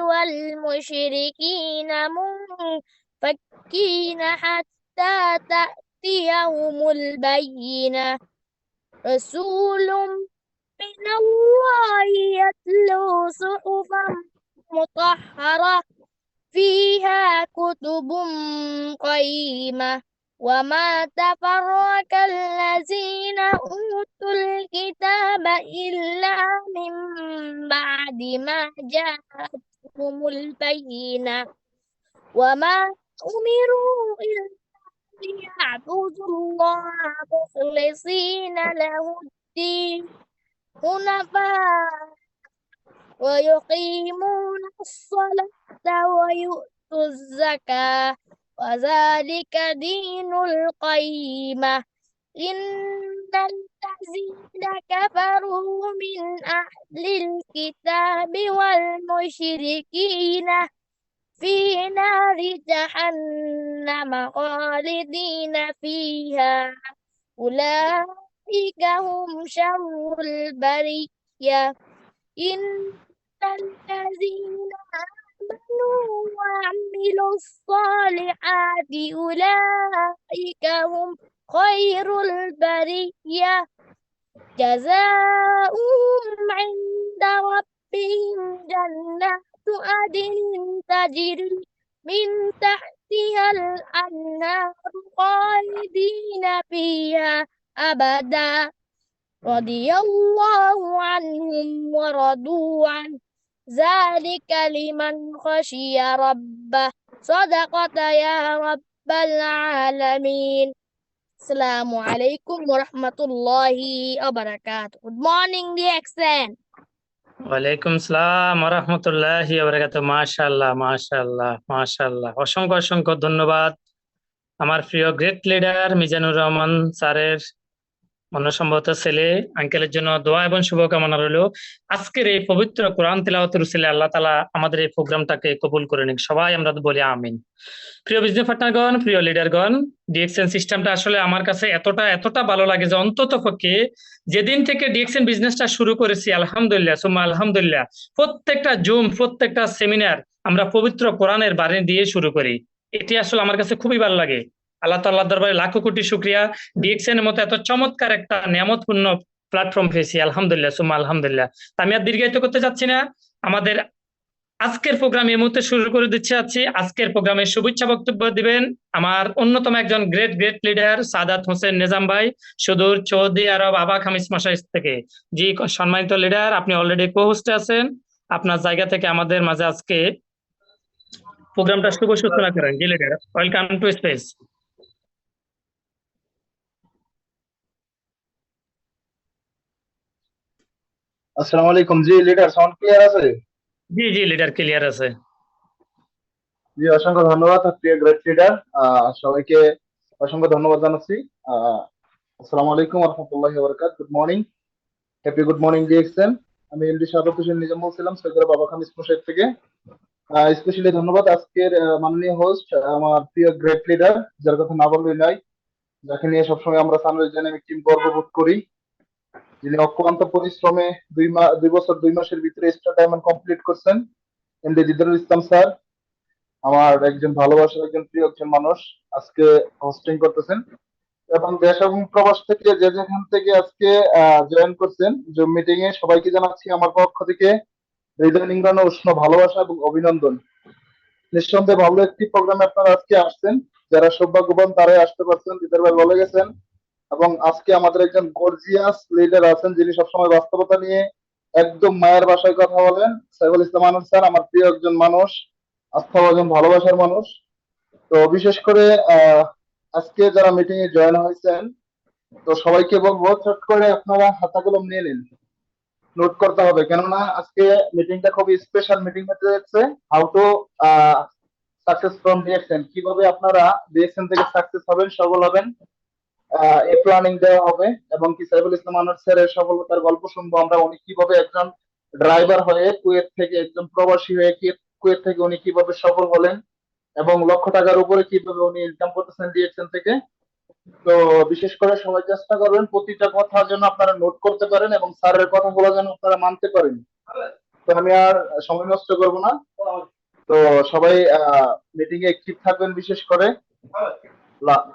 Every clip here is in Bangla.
والمشركين منفكين حتى تأتيهم البينة رسول من الله يتلو صحفا مطهرة فيها كتب قيمة وما تفرق الذين أوتوا الكتاب إلا من بعد ما جاءتهم البينة وما أمروا إلا ليعبدوا الله مخلصين له الدين حنفاء ويقيمون الصلاة ويؤتوا الزكاة وذلك دين القيمة إن الذين كفروا من أهل الكتاب والمشركين في نار جهنم خالدين فيها أولئك هم شر البرية إن الذين آمنوا وعملوا الصالحات أولئك هم خير البرية جزاؤهم عند ربهم جنات عدن تجري من تحتها الأنهار خالدين فيها أبدا رضي الله عنهم ورضوا عنه ذلك لمن خشي ربه صدقت يا رب العالمين. Assalamualaikum warahmatullahi wabarakatuh. Good morning, dear accent. ওয়ালাইকুম সালাম ওয়া রাহমাতুল্লাহি ওয়া বারাকাতুহু। মাশাআল্লাহ মাশাআল্লাহ মাশাআল্লাহ, অসংখ্য অসংখ্য ধন্যবাদ আমার প্রিয় গ্রেট লিডার মিজানুর রহমান স্যারের মনসম্মত ছেলে আঙ্কেলের জন্য দোয়া এবং শুভকামনা রইল। আজকের এই পবিত্র কোরআন তিলাওয়াতের উসিলায় আল্লাহ তাআলা আমাদের এই প্রোগ্রামটাকে কবুল করে নিক, সবাই আমরা বলি আমিন। প্রিয় বিজনেস পার্টনারগণ, প্রিয় লিডারগণ, ডিএক্সএন সিস্টেমটা আসলে আমার কাছে এতটা ভালো লাগে যে অন্তত পক্ষে যেদিন থেকে ডিএক্সএন বিজনেসটা শুরু করেছি, আলহামদুলিল্লাহ সুম্মা আলহামদুলিল্লাহ, প্রত্যেকটা জুম প্রত্যেকটা সেমিনার আমরা পবিত্র কোরআনের বাণী দিয়ে শুরু করি। এটি আসলে আমার কাছে খুবই ভালো লাগে। আল্লাহ তাআলার দরবারে লাখো কোটি শুকরিয়া, ডিএক্সএন এর মতো এত চমৎকার একটা নিয়ামতপূর্ণ প্ল্যাটফর্ম পেয়েছি, আলহামদুলিল্লাহ সুম্মা আলহামদুলিল্লাহ। আমি আর দীর্ঘায়িত করতে চাচ্ছি না, আমাদের আজকের প্রোগ্রাম এই মুহূর্তে শুরু করে দিচ্ছে। আজকের প্রোগ্রামে শুভেচ্ছা বক্তব্য দিবেন আমার অন্যতম একজন গ্রেট লিডার সাদাত হোসেন নিজাম ভাই, সুদূর সৌদি আরব আবা খামিস মশাই থেকে। জি সম্মানিত লিডার, আপনি অলরেডি কো-হোস্টে আছেন, আপনার জায়গা থেকে আমাদের মাঝে আজকে প্রোগ্রামটা শুভ সূচনা করেন। জি লিডার, ওয়েলকাম টু স্পেস। আসসালামু আলাইকুম। জি লিডার, সাউন্ড ক্লিয়ার আছে? জি জি লিডার, ক্লিয়ার আছে। জি অসংখ্য ধন্যবাদ প্রিয় গ্রেট লিডার, সবাইকে অসংখ্য ধন্যবাদ জানাচ্ছি। আসসালামু আলাইকুম ওয়া রাহমাতুল্লাহি ওয়া বারাকাতুহু। Good morning, happy good morning DXN. আমি এমডি সাদাত হোসেন নিজাম বলছিলাম সৌদি আরব বাবা খামিস মশাই থেকে। স্পেশালি ধন্যবাদ আজকের মাননীয় হোস্ট, আমার প্রিয় গ্রেট লিডার, যার কথা না বললেই নয়, যাকে নিয়ে সবসময় আমরা সানরাইজ ডাইনামিক টিম গর্ববোধ করি, যিনি অক্লান্ত পরিশ্রমে 2 বছর 2 মাসের ভিতরে স্টার ডায়মন্ড কমপ্লিট করছেন। এমডি দিদারুল ইসলাম স্যার, আমার একজন ভালোবাসার একজন প্রিয় একজন মানুষ, আজকে হোস্টিং করতেছেন এবং দেশ এবং প্রবাস থেকে যে যেখান থেকে আজকে জয়েন করছেন জুম মিটিং এ, সবাইকে জানাচ্ছি আমার পক্ষ থেকে হৃদয় নিংড়ানো উষ্ণ ভালোবাসা এবং অভিনন্দন। নিঃসন্দেহে ভালো একটি প্রোগ্রামে আপনারা আজকে আসছেন, যারা সৌভাগ্যবান তারাই আসতে পারছেন, দিদার ভাই বলে গেছেন। এবং আজকে আমাদের একজন গর্জিয়াস লিডার আছেন, যিনি সবসময় বাস্তবতা নিয়ে একদম মায়ের ভাষায় কথা বলেন, সাইফুল ইসলাম আনন্দ স্যার, আমার প্রিয় একজন মানুষ, আস্থাভাজন ভালোবাসার মানুষ। তো বিশেষ করে আজকে যারা মিটিং এ জয়েন হয়েছেন, তো সবাইকে বলবো চট করে আপনারা খাতা কলম নিয়ে নিন, নোট করতে হবে, কেননা আজকে মিটিংটা খুবই স্পেশাল মিটিং হতে যাচ্ছে। How to success from DXN, কিভাবে আপনারা ডিএক্সএন থেকে সাকসেস হবেন, সফল হবেন, এই প্ল্যানিং দেওয়া হবে। এবং কি সাইফুল ইসলাম আনোয়ার স্যারের সফলতার গল্প শুনবো আমরা, উনি কিভাবে একজন ড্রাইভার হয়ে কুয়েত থেকে, একজন প্রবাসী হয়ে কুয়েত থেকে উনি কিভাবে সফল হলেন এবং লক্ষ টাকার উপরে কিভাবে উনি ইনকাম করতেছেন ডিএক্সএন থেকে। তো বিশেষ করে সবাই চেষ্টা করবেন প্রতিটা কথা যেন আপনারা নোট করতে পারেন এবং স্যারের কথাগুলো যেন আপনারা মানতে পারেন। তো আমি আর সময় নষ্ট করব না। তো সবাই মিটিং এ অ্যাক্টিভ থাকবেন, বিশেষ করে লা-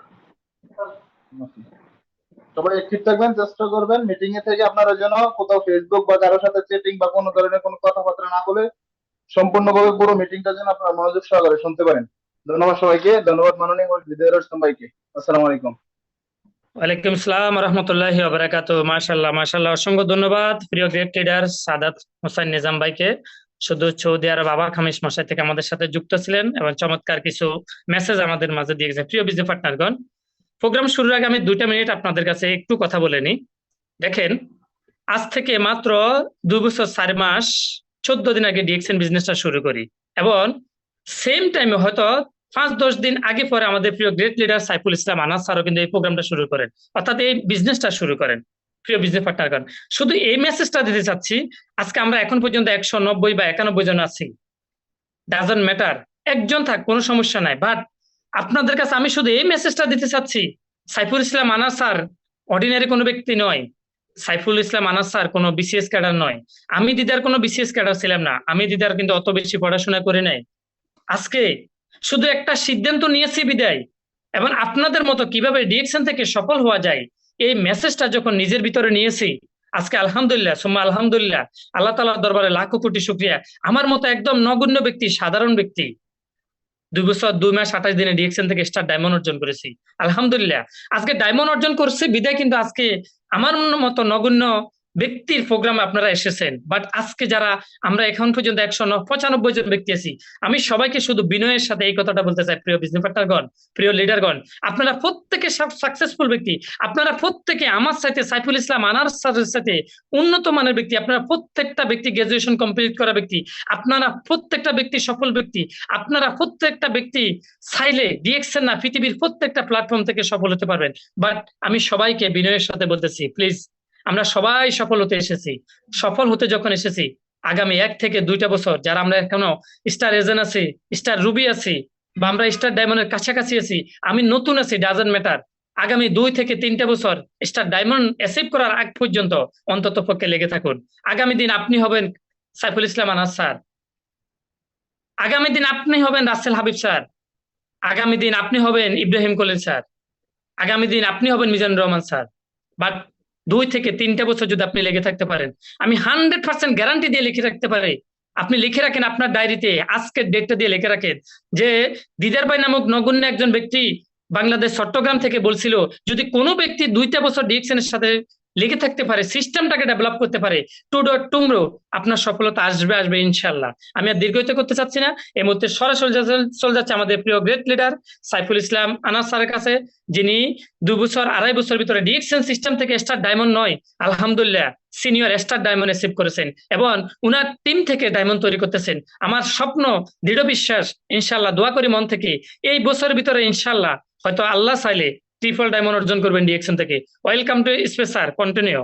সবাই অ্যাক্টিভ থাকবেন, চেষ্টা করবেন মিটিং এ থেকে আপনারা যেন কোথাও ফেসবুক বা কারোর সাথে চ্যাটিং বা কোনো ধরনের কোনো কথাবার্তা না বলে সম্পূর্ণভাবে পুরো মিটিংটা যেন আপনারা মনোযোগ সহকারে শুনতে পারেন। ধন্যবাদ সবাইকে, ধন্যবাদ মাননীয় বিদায় রোস্তম ভাইকে। আসসালামু আলাইকুম। ওয়ালাইকুম আসসালাম রহমতুল্লাহি ওয়া মাশাআল্লাহ মাশাআল্লাহ, অসংখ্য ধন্যবাদ প্রিয় গ্রেট লিডার সাদাত হোসেন নিজাম ভাইকে। শুধু সৌদি আরব আবা খামিস মশাই থেকে আমাদের সাথে যুক্ত ছিলেন এবং চমৎকার কিছু মেসেজ আমাদের মাঝে দিয়ে গেছে। প্রিয় বিজনেস পার্টনারগণ, প্রোগ্রাম শুরুর আগে আমি 2টা মিনিট আপনাদের কাছে একটু কথা বলে নিই। দেখেন, আজ থেকে মাত্র 2 বছর 4 মাস 14 দিন আগে ডিএক্সএন বিজনেসটা শুরু করি এবং সেম টাইমে হয়তো 5-10 দিন আগে পরে আমাদের প্রিয় গ্রেট লিডার সাইফুল ইসলাম আনাস স্যারও কিন্তু এই প্রোগ্রামটা শুরু করেন, অর্থাৎ এই বিজনেসটা শুরু করেন। প্রিয় বিজনেস পার্টনারগণ, শুধু এই মেসেজটা দিতে চাচ্ছি, আজকে আমরা এখন পর্যন্ত 190 বা 91 জন আছি, ডাজন্ট ম্যাটার, একজন থাক কোনো সমস্যা নাই, বাট আপনাদের কাছে আমি শুধু এই মেসেজটা দিতে চাচ্ছি, সাইফুল ইসলাম আনাস স্যার অর্ডিনারি কোনো ব্যক্তি নয়। সাইফুল ইসলাম আনাস স্যার কোনো বিসিএস ক্যাডার নয়। আমি দিদার কোনো বিসিএস ক্যাডার ছিলাম না, আমি দিদার কিন্তু অত বেশি পড়াশোনা করে নাই। আজকে শুধু একটা সিদ্ধান্ত নিয়েছি বিদায়, এবং আপনাদের মতো কিভাবে ডিএকশন থেকে সফল হওয়া যায় এই মেসেজটা যখন নিজের ভিতরে নিয়েছি, আজকে আলহামদুলিল্লাহ সুম্মা আলহামদুলিল্লাহ, আল্লাহ তাআলার দরবারে লাখো কোটি শুকরিয়া, আমার মতো একদম নগণ্য ব্যক্তি, সাধারণ ব্যক্তি 2 বছর 2 মাস 28 দিনে ডিএকশন থেকে স্টার ডায়মন্ড অর্জন করেছি। আলহামদুলিল্লাহ, আজকে ডায়মন্ড অর্জন করছি বিদায় কিন্তু আজকে আমার মতো নগণ্য ব্যক্তির প্রোগ্রামে আপনারা এসেছেন। বাট আজকে যারা আমরা এখন পর্যন্ত 195 জন ব্যক্তি আছি, আমি সবাইকে শুধু বিনয়ের সাথে এই কথাটা বলতে চাই, প্রিয় বিজনেস পার্টনারগণ, প্রিয় লিডারগণ, আপনারা প্রত্যেকে সাকসেসফুল ব্যক্তি, আপনারা প্রত্যেকে আমার সাথে সাইফুল ইসলাম আনার সাথে উন্নত মানের ব্যক্তি, আপনারা প্রত্যেকটা ব্যক্তি গ্রাজুয়েশন কমপ্লিট করা ব্যক্তি, আপনারা প্রত্যেকটা ব্যক্তি সফল ব্যক্তি, আপনারা প্রত্যেকটা ব্যক্তি চাইলে ডিএক্সএন না পৃথিবীর প্রত্যেকটা প্ল্যাটফর্ম থেকে সফল হতে পারবেন। বাট আমি সবাইকে বিনয়ের সাথে বলতেছি, প্লিজ, আমরা সবাই সফল হতে এসেছি। সফল হতে যখন এসেছি, আগামী 1 থেকে 2টা বছর যারা আমরা এখনো স্টার এজেন্ট আছি, স্টার রুবি আছি, বা আমরা স্টার ডায়মন্ডের কাছাকাছি আছি, আমি নতুন আছি, ডাজন্ট ম্যাটার, আগামী 2 থেকে 3টা বছর স্টার ডায়মন্ড অ্যাচিভ করার আগ পর্যন্ত অন্তত পক্ষে লেগে থাকুন। আগামী দিন আপনি হবেন সাইফুল ইসলাম আনাস স্যার, আগামী দিন আপনি হবেন রাসেল হাবিব স্যার, আগামী দিন আপনি হবেন ইব্রাহিম কলিল স্যার, আগামী দিন আপনি হবেন মিজানুর রহমান স্যার। বাট 2 থেকে 3টা বছর যদি আপনি লেগে থাকতে পারেন, আমি 100% গ্যারান্টি দিয়ে লিখে রাখতে পারি, আপনি লিখে রাখেন আপনার ডায়েরিতে, আজকের ডেটটা দিয়ে লিখে রাখেন যে দিদার ভাই নামক নগণ্য একজন ব্যক্তি বাংলাদেশ চট্টগ্রাম থেকে বলছিল, যদি কোনো ব্যক্তি 2টা বছর ডিএক্সএন এর সাথে লেগে থাকতে পারে, সিস্টেমটাকে ডেভেলপ করতে পারে, টুমরো আপনার সফলতা আসবে আসবে ইনশাল্লাহ। আমি আর দীর্ঘায়িত করতে চাচ্ছি না, এই মুহূর্তে সরাসরি চলে যাচ্ছে আমাদের প্রিয় গ্রেট লিডার সাইফুল ইসলাম আনাস স্যারের কাছে, যিনি 2 বছর 2.5 বছর ভিতরে ডিএক্সএন সিস্টেম থেকে স্টার ডায়মন্ড নয়, আলহামদুলিল্লাহ সিনিয়র স্টার ডায়মন্ড অ্যাচিভ করেছেন এবং উনার টিম থেকে ডায়মন্ড তৈরি করতেছেন। আমার স্বপ্ন, দৃঢ় বিশ্বাস, ইনশাল্লাহ দোয়া করি মন থেকে, এই বছরের ভিতরে ইনশাল্লাহ হয়তো আল্লাহ চাইলে ট্রিপল ডায়মন্ড অর্জন করবেন ডিএক্সএন থেকে। Welcome to space sir, continue.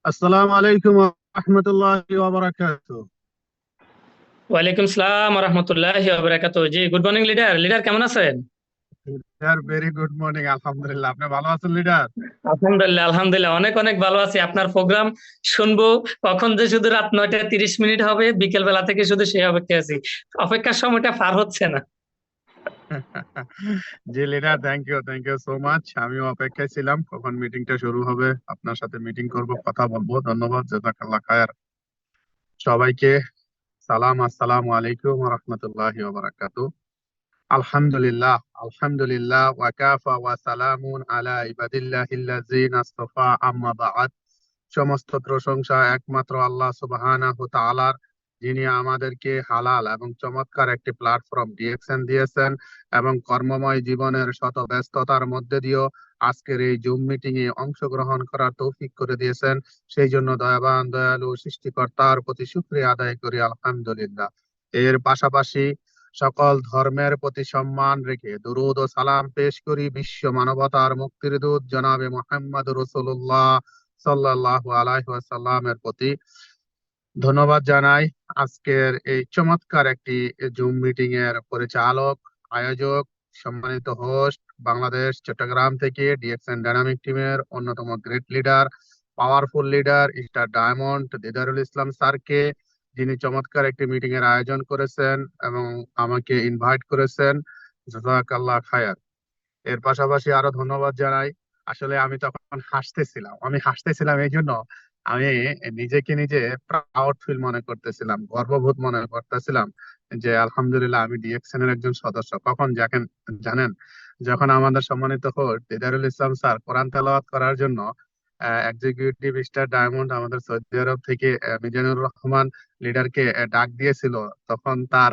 আসসালামু আলাইকুম ওয়া রাহমাতুল্লাহি ওয়া বারাকাতুহু। ওয়ালাইকুম আসসালাম ওয়া রাহমাতুল্লাহি ওয়া বারাকাতুহু। জি, গুড মর্নিং লিডার। লিডার কেমন আছেন? লিডার ভেরি গুড মর্নিং, আলহামদুলিল্লাহ। আপনি ভালো আছেন লিডার? আলহামদুলিল্লাহ আলহামদুলিল্লাহ, অনেক অনেক ভালো আছি। আপনার প্রোগ্রাম শুনবো কখন যে শুধু রাত 9টা 30 হবে, বিকেল বেলা থেকে শুধু সেই অপেক্ষায় আছি, অপেক্ষার সময়টা পার হচ্ছে না। জি leader, thank you so much. আমিও অপেক্ষায় ছিলাম কখন মিটিংটা শুরু হবে, আপনার সাথে মিটিং করব, কথা বলবো। ধন্যবাদ, জাযাকাল্লাহ খায়ের। সবাইকে সালাম, আসসালামু আলাইকুম ওয়া রাহমাতুল্লাহি ওয়া বারাকাতুহু। আলহামদুলিল্লাহ আলহামদুলিল্লাহ ওয়া কাফা ওয়া সালামুন আলা ইবাদিল্লাহিল্লাযিনা আসতাফা, আম্মা বা'দ। সমস্ত প্রশংসা একমাত্র আল্লাহ সুবহানাহু তাআলার, যিনি আমাদেরকে হালাল এবং চমৎকার একটি প্ল্যাটফর্ম ডিএক্সএন দিয়েছেন এবং কর্মময় জীবনের শত ব্যস্ততার মধ্যে দিয়েও আজকের এই জুম মিটিং এ অংশগ্রহণ করার তৌফিক করে দিয়েছেন। সেই জন্য দয়াবান দয়ালু সৃষ্টিকর্তার প্রতি শুকরিয়া আদায় করি, আলহামদুলিল্লাহ। এর পাশাপাশি সকল ধর্মের প্রতি সম্মান রেখে দুরূদ ও সালাম পেশ করি বিশ্ব মানবতার মুক্তির দূত জনাবে মুহাম্মদ রাসূলুল্লাহ সাল্লাল্লাহু আলাইহি ওয়াসাল্লামের প্রতি। ধন্যবাদ জানাই আজকের এই চমৎকার একটি জুম মিটিং এর পরিচালক, আয়োজক, সম্মানিত হোস্ট, বাংলাদেশ চট্টগ্রাম থেকে ডিএক্সএন ডায়নামিক টিমের অন্যতম great leader powerful leader star diamond Didarul Islam স্যারকে, যিনি চমৎকার একটি মিটিং এর আয়োজন করেছেন এবং আমাকে ইনভাইট করেছেন। জাযাকাল্লাহ খায়ার। এর পাশাপাশি আরো ধন্যবাদ জানাই। আসলে আমি তখন হাসতেছিলাম এই জন্য আমি নিজেকে নিজে প্রাউড ফিল মনে করতেছিলাম, গর্ববোধ মনে করতেছিলাম যে আলহামদুলিল্লাহ আমি ডিএক্সএন এর একজন সদস্য। কখন জানেন, যখন আমাদের সম্মানিত হোস্ট দিদারুল ইসলাম স্যার কোরআন তেলাওয়াত করার জন্য এক্সিকিউটিভ স্টার ডায়মন্ড আমাদের সৌদি আরব থেকে মিজানুর রহমান লিডারকে ডাক দিয়েছিল, তখন তার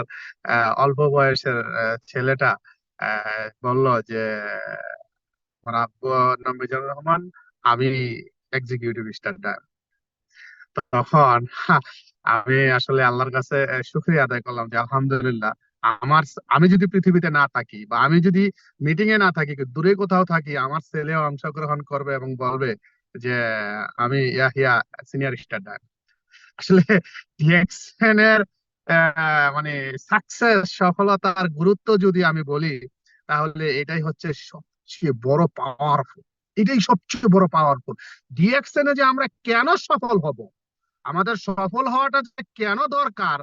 অল্প বয়সের ছেলেটা বলল যে আমার আব্বু নাম মিজানুর রহমান, আমি এক্সিকিউটিভ স্টার ডায়মন্ড। তখন আমি আসলে আল্লাহর কাছে শুকরিয়া আদায় করলাম যে আলহামদুলিল্লাহ, আমি যদি পৃথিবীতে না থাকি বা আমি যদি মিটিং এ না থাকি, দূরে কোথাও থাকি, আমার ছেলেও অংশগ্রহণ করবে এবং বলবে যে আমি ইয়াহিয়া সিনিয়র স্টার ডায়মন্ড। আসলে ডিএক্সএন এর মানে সাকসেস, সফলতার গুরুত্ব যদি আমি বলি, তাহলে এটাই হচ্ছে সবচেয়ে বড় পাওয়ারফুল। এটাই সবচেয়ে বড় পাওয়ারফুল। ডিএক্সএন এ যে আমরা কেন সফল হব, আমাদের সফল হওয়াটা যে কেন দরকার,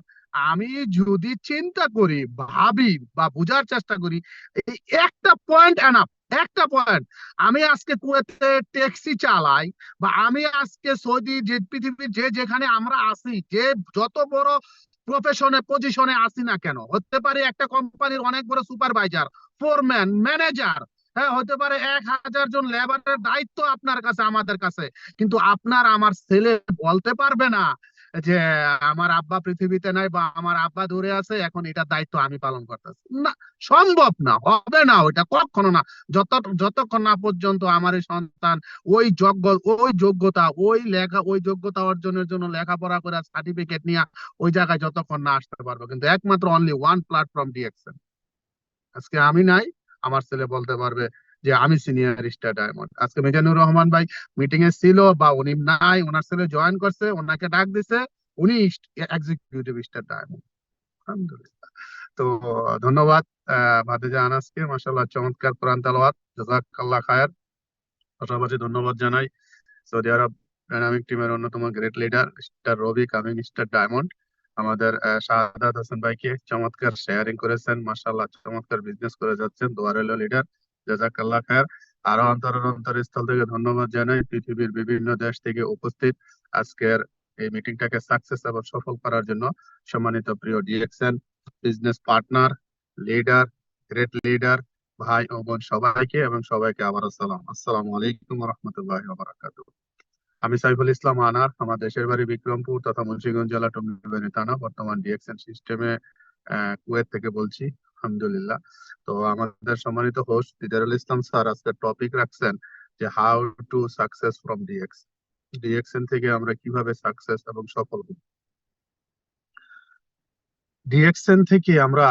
আমি যদি চিন্তা করি, ভাবি বা বোঝার চেষ্টা করি, এই একটা পয়েন্ট এনাফ। একটা পয়েন্ট, আমি আজকে কুয়েতে ট্যাক্সি চালাই বা আমি আজকে সৌদি যে পৃথিবীর যেখানে আমরা আছি, যে যত বড় প্রফেশনে পজিশনে আসি না কেন, হতে পারে একটা কোম্পানির অনেক বড় সুপারভাইজার, ফোরম্যান, ম্যানেজার, হ্যাঁ হতে পারে 1000 জন লেবারের দায়িত্ব আপনার কাছে, আমাদের কাছে, কিন্তু আপনার আমার ছেলে বলতে পারবে না যে আমার আব্বা পৃথিবীতে নাই বা আমার আব্বা দূরে আছে, এখন এটার দায়িত্ব আমি পালন করতেছি না। সম্ভব না, হবে না, ওইটা কখনো না। যতক্ষণ না পর্যন্ত আমার এই সন্তান ওই যোগ্যতা, ওই যোগ্যতা অর্জনের জন্য লেখাপড়া করে সার্টিফিকেট নিয়ে ওই জায়গায় যতক্ষণ না আসতে পারবো। কিন্তু একমাত্র অনলি ওয়ান প্ল্যাটফর্ম ডিএক্সএন। আজকে আমি নাই, আমার ছেলে বলতে পারবে যে আমি সিনিয়র স্টার ডায়মন্ড। আজকে মিজানুর রহমান ভাই মিটিং এ ছিল বা উনি নাই, ওনার ছেলে জয়েন করছে, ওনাকে ডাক দিছে, উনি এক্সিকিউটিভ স্টার ডায়মন্ড। আলহামদুলিল্লাহ। তো ধন্যবাদ ভাতিজা আনাসকে, মাশাআল্লাহ চমৎকার কোরআন তেলাওয়াত, জাযাকাল্লাহ খায়ের। পাশাপাশি ধন্যবাদ জানাই সৌদি আরব ডাইনামিক টিমের অন্যতম গ্রেট লিডার মিস্টার রবি কামিং স্টার ডায়মন্ড, আমাদের শাহাদাত হোসেন ভাইকে, চমৎকার শেয়ারিং করেছেন, মাশাআল্লাহ চমৎকার বিজনেস করে যাচ্ছেন, দোয়া রইল লিডার, জাযাকাল্লাহ খায়ের। আরো অন্তরস্থল থেকে ধন্যবাদ জানাই পৃথিবীর বিভিন্ন দেশ থেকে উপস্থিত আজকের এই মিটিংটাকে সাকসেস এবং সফল করার জন্য সম্মানিত প্রিয় DXN business partner, leader, great leader, ভাই ও বোন সবাইকে, এবং সবাইকে আবারও আসসালামু আলাইকুম ওয়া রাহমাতুল্লাহি ওয়া বারাকাতুহু। আমি সাইফুল ইসলাম আনার, আমার দেশের বাড়ি বিক্রমপুর তথা মুন্সিগঞ্জ জেলা টঙ্গী থানা, বর্তমান ডিএক্সএন সিস্টেমে কুয়েত থেকে বলছি। আলহামদুলিল্লাহ। তো আমাদের সম্মানিত হোস্ট দিদারুল ইসলাম স্যার আজকে টপিক রাখছেন যে how to success from DXN থেকে আমরা কিভাবে সাকসেস এবং সফল হব। ডিএক্সএন থেকে আমরা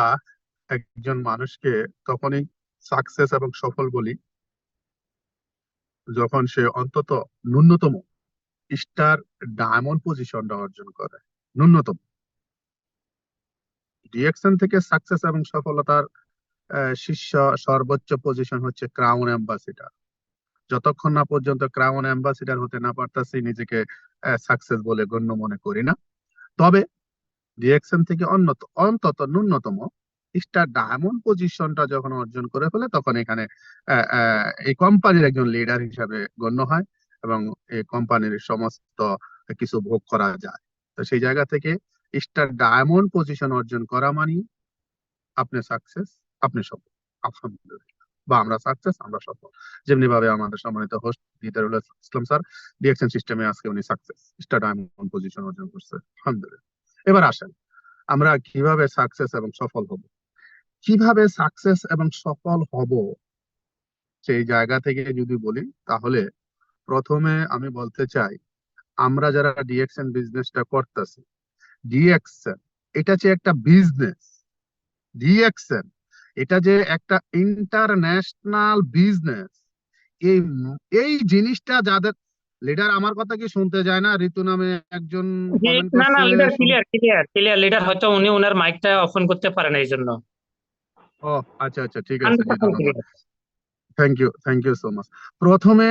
একজন মানুষকে তখনই সাকসেস এবং সফল বলি যখন সে অন্তত ন্যূনতম স্টার ডায়মন্ড পজিশনটা অর্জন করে। ন্যূনতম। ডিএক্সএন থেকে সাকসেস এবং সফলতার শীর্ষ সর্বোচ্চ পজিশন হচ্ছে ক্রাউন অ্যাম্বাসিডার। যতক্ষণ না পর্যন্ত ক্রাউন অ্যাম্বাসিডার হতে না পারতাছি, নিজেকে সাকসেস বলে গণ্য মনে করি না। তবে ডিএক্সএন থেকে অন্তত ন্যূনতম স্টার ডায়মন্ড পজিশনটা যখন অর্জন করে ফেলে, তখন এখানে এই কোম্পানির একজন লিডার হিসাবে গণ্য হয় এবং এই কোম্পানির সমস্ত কিছু ভোগ করা যায়। তো সেই জায়গা থেকে স্টার ডায়মন্ড পজিশন অর্জন করা মানে আপনি সাকসেস, আপনি সফল। আলহামদুলিল্লাহ। বা আমরা সাকসেস, আমরা সফল। যেমনি ভাবে আমাদের সম্মানিত হোস্ট দিদারুল ইসলাম স্যার ডিএক্সএন সিস্টেমে আজকে উনি সাকসেস স্টার ডায়মন্ড পজিশন অর্জন করছে। আলহামদুলিল্লাহ। এবার আসেন আমরা কিভাবে সাকসেস এবং সফল হব। কিভাবে সাকসেস এবং সফল হব সেই জায়গা থেকে যদি বলি, তাহলে প্রথমে আমি বলতে চাই, আমরা যারা ডিএক্সএন বিজনেসটা করতেছি, ডিএক্সএন এটা যে একটা বিজনেস, ডিএক্সএন এটা যে একটা ইন্টারন্যাশনাল বিজনেস, এই জিনিসটা যাদের লিডার, আমার কথা কি শুনতে যায় না? ঋতু নামে একজন কমেন্ট না না করছে। লিডার, ক্লিয়ার লিডার, হয়তো উনি ওনার মাইকটা অফ করতে পারেন এই জন্য। ও আচ্ছা আচ্ছা, ঠিক আছে, জি 100% ধন্যবাদ। clear। Thank you so much. প্রথমে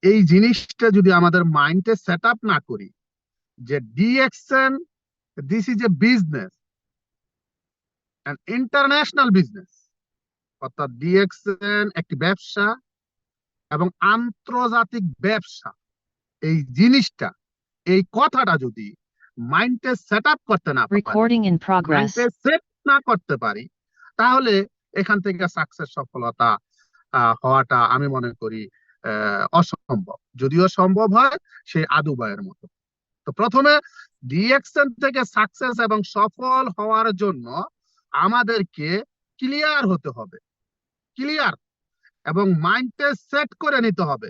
এই জিনিসটা যদি আমাদের মাইন্ডে সেট আপ না করি যে DXN this is a business, an international business, অর্থাৎ ডিএক্সএন একটি ব্যবসা এবং আন্তর্জাতিক ব্যবসা, এই জিনিসটা, এই কথাটা যদি মাইন্ডে সেট আপ করতে না পারি, Recording in progress. মাইন্ডে সেট না করতে পারি, তাহলে এখান থেকে সাকসেস সফলতা হওয়াটা আমি মনে করি অসম্ভব। যদিও সম্ভব হয় সেই আদুবায়ের মতো। তো প্রথমে ডিএক্সএন থেকে সাকসেস এবং সফল হওয়ার জন্য আমাদেরকে ক্লিয়ার হতে হবে, ক্লিয়ার এবং মাইন্ডে সেট করে নিতে হবে।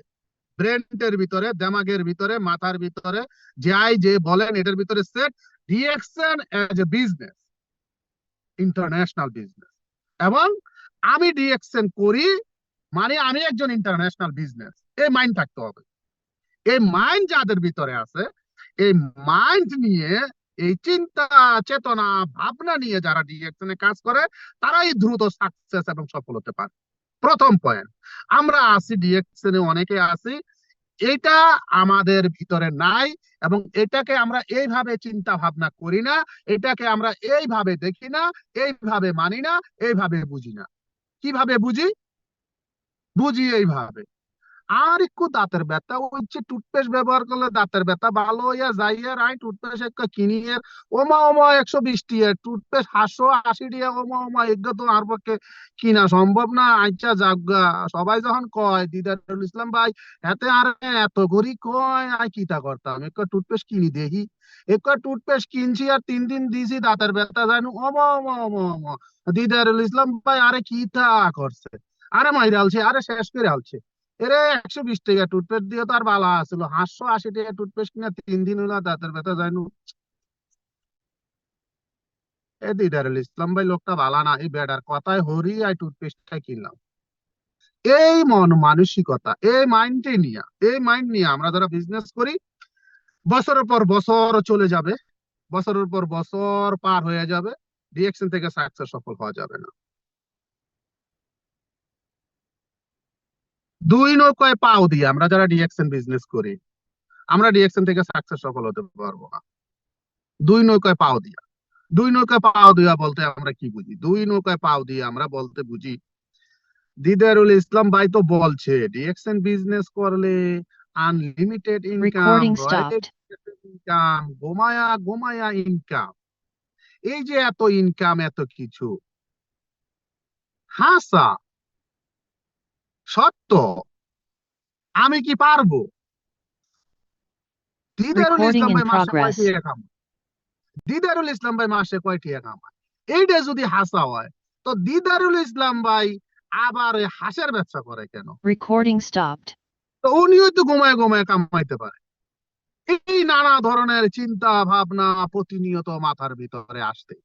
ব্রেনের ভিতরে, দেমাগের ভিতরে, মাথার ভিতরে যাই যে বলেন এটার ভিতরে set DXN as a business, international business, এবং আমি ডিএক্সএন করি মানে আমি একজন ইন্টারন্যাশনাল বিজনেস, এই মাইন্ড থাকতে হবে। এই মাইন্ড যাদের ভিতরে আছে, এই মাইন্ড নিয়ে, এই চিন্তা চেতনা ভাবনা নিয়ে যারা ডিএক্সএন এ কাজ করে তারাই দ্রুত সাকসেস এবং সফল হতে পারে। প্রথম পয়েন্ট, আমরা আছি ডিএক্সএন এ, অনেকে আছি, এটা আমাদের ভিতরে নাই এবং এটাকে আমরা এইভাবে চিন্তা ভাবনা করি না, এটাকে আমরা এইভাবে দেখি না, এইভাবে মানি না, এইভাবে বুঝি না। কিভাবে বুঝি? বুঝি এইভাবে, আর একটু দাঁতের ব্যথা হচ্ছে, টুথপেস্ট ব্যবহার করলে দাঁতের ব্যথা ভালো হইয়া যাইয়া, আই টুথপেস্ট একটা কিনি এর ওমা 120 টিয়া টুথপেস্ট 780 টিয়া, ওমা এগুলো তো আর পক্ষে কিনা সম্ভব না। আচ্ছা যাগা, সবাই যখন কয় দিদারুল ইসলাম ভাই এতে আর এত করি কয়, আই কিতা করতাম, একটা টুথপেস্ট কিনি দেখি। একটা টুথপেস্ট কিনছি আর 3 দিন দিছি, দাঁতের ব্যথা যায় না, ওমা দিদারুল ইসলাম ভাই আরে কিতা করছে, আরে মাইরে আলছে, আরে শেষ করে আলছে। এরে 120 টাকা টুথপেস্ট দিয়ে তো আর বালা আসছিল, 880 টাকা টুথপেস্ট কিনা 3 দিন হলো দাঁতের ব্যথা যায় না। এ দিদারুল ইসলাম ভাই লোকটা বালা না, এই বেটার কথায় হরি আই টুথপেস্টটা কিনলাম। এই মানসিকতা, এই মাইন্ডে নিয়ে, এই মাইন্ড নিয়ে আমরা যারা বিজনেস করি, বছরের পর বছর চলে যাবে, বছরের পর বছর পার হয়ে যাবে, ডিএক্সএন থেকে সাকসেস সফল হওয়া যাবে না। দুই নৌকায় পাও দিয়ে আমরা যারা ডিএক্সএন বিজনেস করি, আমরা ডিএক্সএন থেকে সাকসেস সফল হতে পারবো না। দুই নৌকায় পাও দিয়া, দুই নৌকায় পাও দিয়া বলতে আমরা কি বুঝি? দুই নৌকায় পাও দিয়ে আমরা বলতে বুঝি, দিদারুল ইসলাম ভাই তো বলছে ডিএক্সএন বিজনেস করলে unlimited income, Recording stopped. Income, গোমায়া গোমায়া ইনকাম, এই যে এত ইনকাম, এত কিছু, হাসা সত্য, আমি কি পারবো? দিদারুল Recording ইসলাম in ভাই মাসে কয় progress. টাকা কামায়? দিদারুল ইসলাম ভাই মাসে কয় টাকা কামায়? এইটা যদি হাসা হয়, তো দিদারুল ইসলাম ভাই আবার ওই হাঁসের ব্যবসা করে কেন? Recording stopped. তো উনিও তো ঘুমায় ঘুমায় কামাইতে পারে। এই নানা ধরনের চিন্তা ভাবনা প্রতিনিয়ত মাথার ভিতরে আসতে,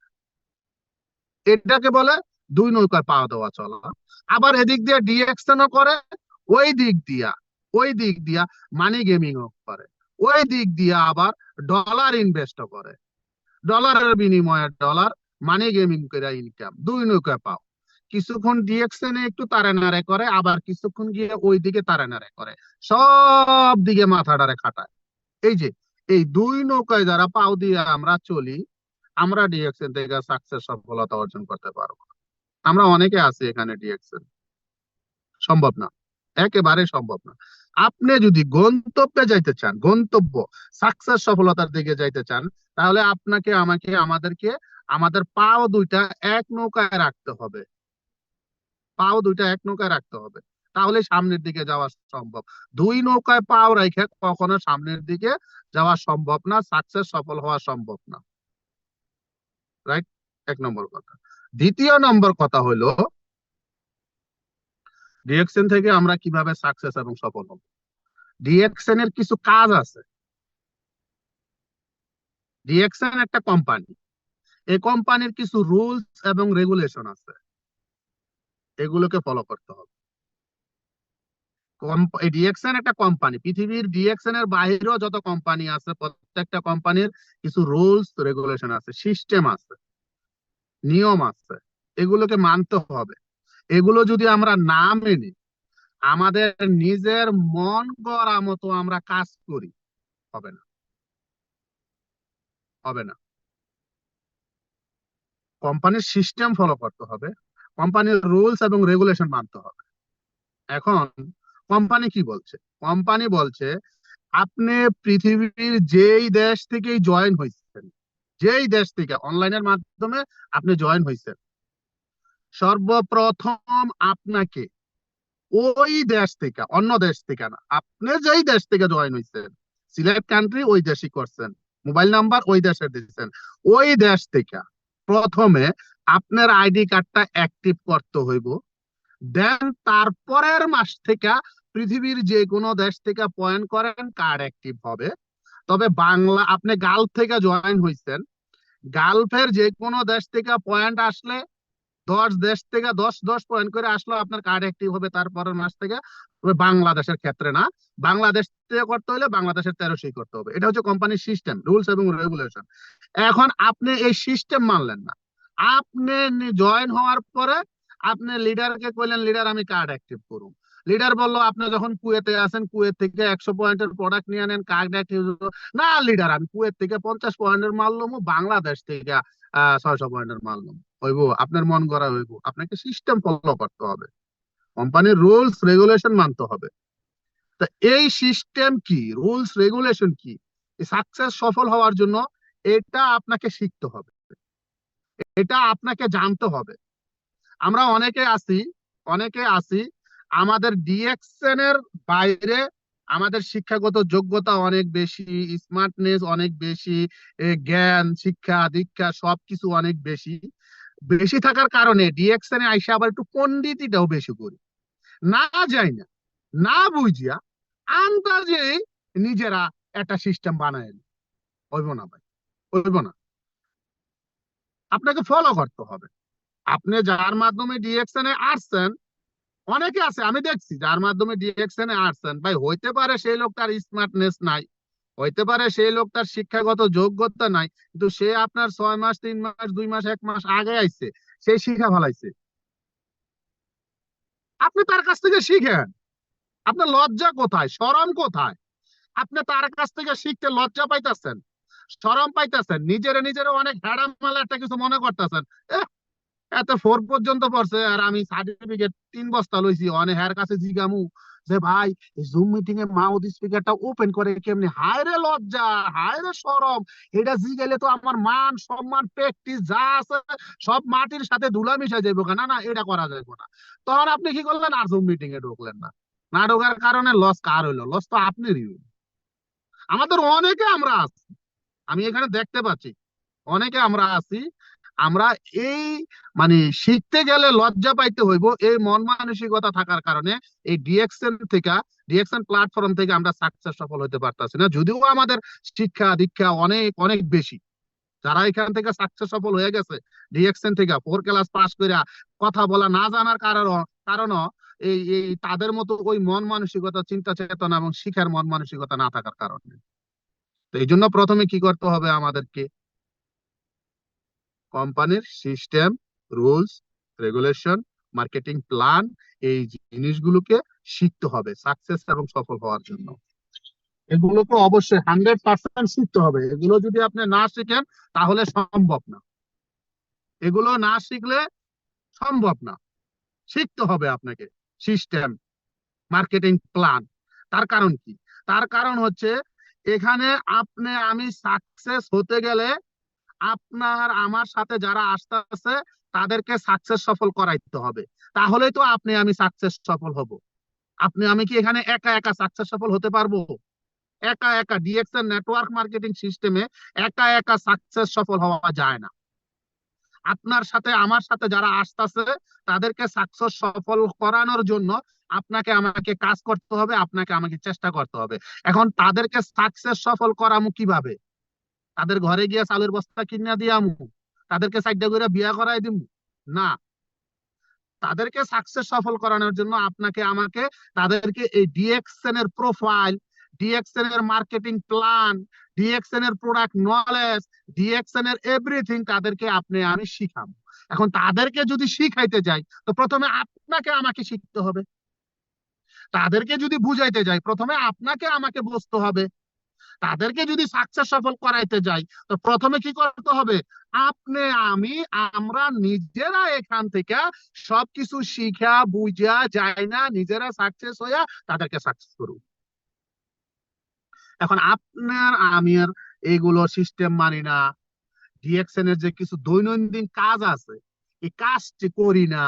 এটাকে বলে দুই নৌকায় পা দেওয়া চলা। আবার এদিক দিয়ে ডিএক্সএন করে, ওই দিক দিয়া মানি গেমিং করে, ওই দিক দিয়ে আবার ডলার ইনভেস্ট করে, ডলারের বিনিময়ে ডলার, মানি গেমিং করে ইনকাম, দুই নৌকায় পাও। কিছুক্ষণ ডিএক্সএন একটু তারে নাড়ে করে, আবার কিছুক্ষণ গিয়ে ওই দিকে তারে নাড়ে করে, সব দিকে মাথাটারে খাটায়। এই যে এই দুই নৌকায় যারা পাও দিয়ে আমরা চলি, আমরা ডিএক্সএন থেকে সাকসেস সফলতা অর্জন করতে পারবো। আমরা অনেকে আছি এখানে, ডিএক্সএন সম্ভব না, একেবারে সম্ভব না। আপনি যদি গন্তব্যে যাইতে চান, গন্তব্য সাকসেস সফলতার দিকে যাইতে চান, তাহলে আপনাকে, আমাকে, আমাদেরকে আমাদের পাও দুইটা এক নৌকায় রাখতে হবে, পাও দুইটা এক নৌকায় রাখতে হবে, তাহলে সামনের দিকে যাওয়া সম্ভব। দুই নৌকায় পাও রেখে কখনো সামনের দিকে যাওয়া সম্ভব না, সাকসেস সফল হওয়া সম্ভব না। রাইট? এক নম্বর কথা। দ্বিতীয় নম্বর কথা হলো ডিএক্সএন থেকে আমরা কিভাবে সাকসেস এবং সফল হব। ডিএক্সএন এর কিছু কাজ আছে। ডিএক্সএন একটা কোম্পানি, এই কোম্পানির কিছু রুলস এবং রেগুলেশন আছে, এগুলোকে ফলো করতে হবে। ডিএক্সএন একটা কোম্পানি, পৃথিবীর ডিএক্সএন এর বাইরেও যত কোম্পানি আছে, প্রত্যেকটা কোম্পানির কিছু রুলস রেগুলেশন আছে, সিস্টেম আছে, নিয়ম আছে, এগুলোকে মানতে হবে। এগুলো যদি আমরা না মেনে আমাদের নিজের মন গড়া মতো আমরা কাজ করি, হবে না, হবে না। কোম্পানির সিস্টেম ফলো করতে হবে, কোম্পানির রুলস এবং রেগুলেশন মানতে হবে। এখন কোম্পানি কি বলছে? কোম্পানি বলছে আপনি পৃথিবীর যেই দেশ থেকেই জয়েন হয়েছেন, যেই দেশ থেকে অনলাইনের মাধ্যমে আপনি জয়েন হয়েছেন, সর্বপ্রথম আপনাকে ওই দেশ থেকে, অন্য দেশ থেকে না, আপনি যেই দেশ থেকে জয়েন হয়েছেন, সিলেক্ট কান্ট্রি ওই দেশই করছেন, মোবাইল নাম্বার ওই দেশের দিচ্ছেন, ওই দেশ থেকে প্রথমে আপনার আইডি কার্ডটা অ্যাক্টিভ করতে হইব। দেন তারপরের মাস থেকে পৃথিবীর যে কোনো দেশ থেকে পয়েন্ট করেন কার্ড অ্যাক্টিভ হবে। তবে বাংলা, আপনি গালফ থেকে জয়েন হয়েছেন, গালফের যে কোনো দেশ থেকে পয়েন্ট আসলে 10 দেশ থেকে 10 পয়েন্ট করে আসলো আপনার কার্ড অ্যাক্টিভ হবে তারপরের মাস থেকে। তবে বাংলাদেশের ক্ষেত্রে না, বাংলাদেশ থেকে করতে হলে বাংলাদেশের 1300 করতে হবে। এটা হচ্ছে কোম্পানির সিস্টেম, রুলস এবং রেগুলেশন। এখন আপনি এই সিস্টেম মানলেন না, আপনি জয়েন হওয়ার পরে আপনি লিডারকে কইলেন লিডার আমি কার্ড অ্যাক্টিভ করুন। লিডার বললো আপনি যখন কুয়েতে আছেন কুয়েত থেকে 100 পয়েন্টের প্রোডাক্ট নিয়ে নেন, কার্ড অ্যাক্টিভ। না লিডার আমি কুয়েত থেকে 50 পয়েন্টের মাল লমু, বাংলাদেশ থেকে 600 পয়েন্টের মাল লমু। হইব আপনার মন গড়া হইব? আপনাকে সিস্টেম ফলো করতে হবে, কোম্পানির রুলস রেগুলেশন মানতে হবে। তা এই সিস্টেম কি, রুলস রেগুলেশন কি, সাকসেস সফল হওয়ার জন্য এটা আপনাকে শিখতে হবে, এটা আপনাকে জানতে হবে। আমরা অনেকে আছি আমাদের ডিএক্সএন এর বাইরে আমাদের শিক্ষাগত যোগ্যতা অনেক বেশি, স্মার্টনেস অনেক বেশি, জ্ঞান শিক্ষা দীক্ষা সবকিছু অনেক বেশি বেশি থাকার কারণে ডিএক্সএন এ আইসা আবার একটু পন্ডিতিটাও বেশি করি, না যাই না, না বুঝিয়া আন্দাজে নিজেরা একটা সিস্টেম বানায়। হইব না ভাই, হইব না। আপনাকে ফলো করতে হবে। আপনি যার মাধ্যমে ডিএক্সএন এ আসছেন, অনেকে আছে আমি দেখছি যার মাধ্যমে ডিএক্সএন এ আসছেন, ভাই হইতে পারে সেই লোকটার স্মার্টনেস নাই, হইতে পারে সেই লোকটার শিক্ষাগত যোগ্যতা নাই, কিন্তু সে আপনার 6 মাস 3 মাস 2 মাস 1 মাস আগে আইছে, সেই শিখা ফেলাইছে। আপনি তার কাছ থেকে শিখেন। আপনার লজ্জা কোথায়, শরম কোথায়? আপনি তার কাছ থেকে শিখতে লজ্জা পাইতেছেন, শরম পাইতেছেন, নিজেরে অনেক হেড়ামালা একটা কিছু মনে করতেছেন। এত 4 পর্যন্ত পড়ছে আর আমি সার্টিফিকেট 3 বস্তা লইছি, অনেক হের কাছে জিগামু যে ভাই জুম মিটিং এ মাউথ স্পিকারটা ওপেন করে কেমনে? হায় রে লজ্জা, হায় রে শরম। এটা জিগাইলে তো আমার মান সম্মান প্র্যাকটিস যা আছে সব মাটির সাথে ধুলা মিশা যাইব। না না, এটা করা যাইব না। তখন আপনি কি করলেন? আর জুম মিটিং এ ঢুকলেন না। না ঢোকার কারণে লস কার হইলো? লস তো আপনারই হইলো। আমাদের অনেকে আমরা আছি, আমি এখানে দেখতে পাচ্ছি অনেকে আমরা আছি, আমরা এই মানে শিখতে গেলে লজ্জা পাইতে হইব, এই মন মানসিকতা থাকার কারণে এই ডিএক্সএন প্ল্যাটফর্ম থেকে আমরা সাকসেস সফল হতে পারতাছি না। যদিও আমাদের শিক্ষা দীক্ষা অনেক অনেক বেশি, যারা এখান থেকে সাকসেস সফল হয়ে গেছে ডিএক্সএন থেকে 4 ক্লাস পাস করে কথা বলা না জানার কারণ এই এই তাদের মতো ওই মন মানসিকতা, চিন্তা চেতনা এবং শিখার মন মানসিকতা না থাকার কারণে। তো এই জন্য প্রথমে কি করতে হবে আমাদেরকে? কোম্পানির system, rules regulation, marketing plan, এই জিনিসগুলোকে শিখতে হবে সাকসেস এবং সফল হওয়ার জন্য। এগুলোকে অবশ্যই 100% শিখতে হবে। এগুলো যদি আপনি না শিখেন তাহলে সম্ভব না, এগুলো না শিখলে সম্ভব না। শিখতে হবে আপনাকে সিস্টেম, মার্কেটিং প্ল্যান। তার কারণ কি? তার কারণ হচ্ছে এখানে আমি সাকসেস হতে গেলে আপনার আমার সাথে যারা আসতেছে তাদেরকে সাকসেস সফল করাইতে হবে, তাহলেই তো আমি সাকসেস সফল হব। আমি কি এখানে একা একা সাকসেস সফল হতে পারবো? একা একা ডিএক্সএন নেটওয়ার্ক মার্কেটিং সিস্টেমে একা একা সাকসেস সফল হওয়া যায় না। আপনার সাথে আমার সাথে যারা আসতেছে তাদেরকে সাকসেস সফল করানোর জন্য আপনাকে আমাকে কাজ করতে হবে, আপনাকে আমাকে চেষ্টা করতে হবে। এখন তাদেরকে সাকসেস সফল করামু কিভাবে? তাদের ঘরে গিয়া চালের বস্তা কিনা দিয়ামু, তাদেরকে সাইডা করে বিয়া করাই দিমু? না, তাদেরকে সাকসেস সফল করানোর জন্য আপনাকে আমাকে তাদেরকে এই ডিএক্সএন এর প্রোফাইল, ডিএক্সএন এর মার্কেটিং প্ল্যান, ডিএক্সএন এর প্রোডাক্ট নলেজ, ডিএক্সএন এর এভরিথিং তাদেরকে আমি শিখাবো। এখন তাদেরকে যদি শিখাইতে যাই তো প্রথমে আপনাকে আমাকে শিখতে হবে। তাদেরকে যদি বুঝাইতে যাই, প্রথমে আপনাকে আমাকে বুঝতে হবে। তাদেরকে যদি সাকসেস সফল করাইতে যাই, তো প্রথমে কি করতে হবে? আপনি, আমি, আমরা নিজেরা এখান থেকে সবকিছু শিখা বুঝা যায় না, নিজেরা সাকসেস হইয়া তাদেরকে সাকসেস করুন। এখন আপনার আমি আর এগুলো সিস্টেম মানি না, ডিএক্সএন এর যে কিছু দৈনন্দিন কাজ আছে এই কাজটি করি না,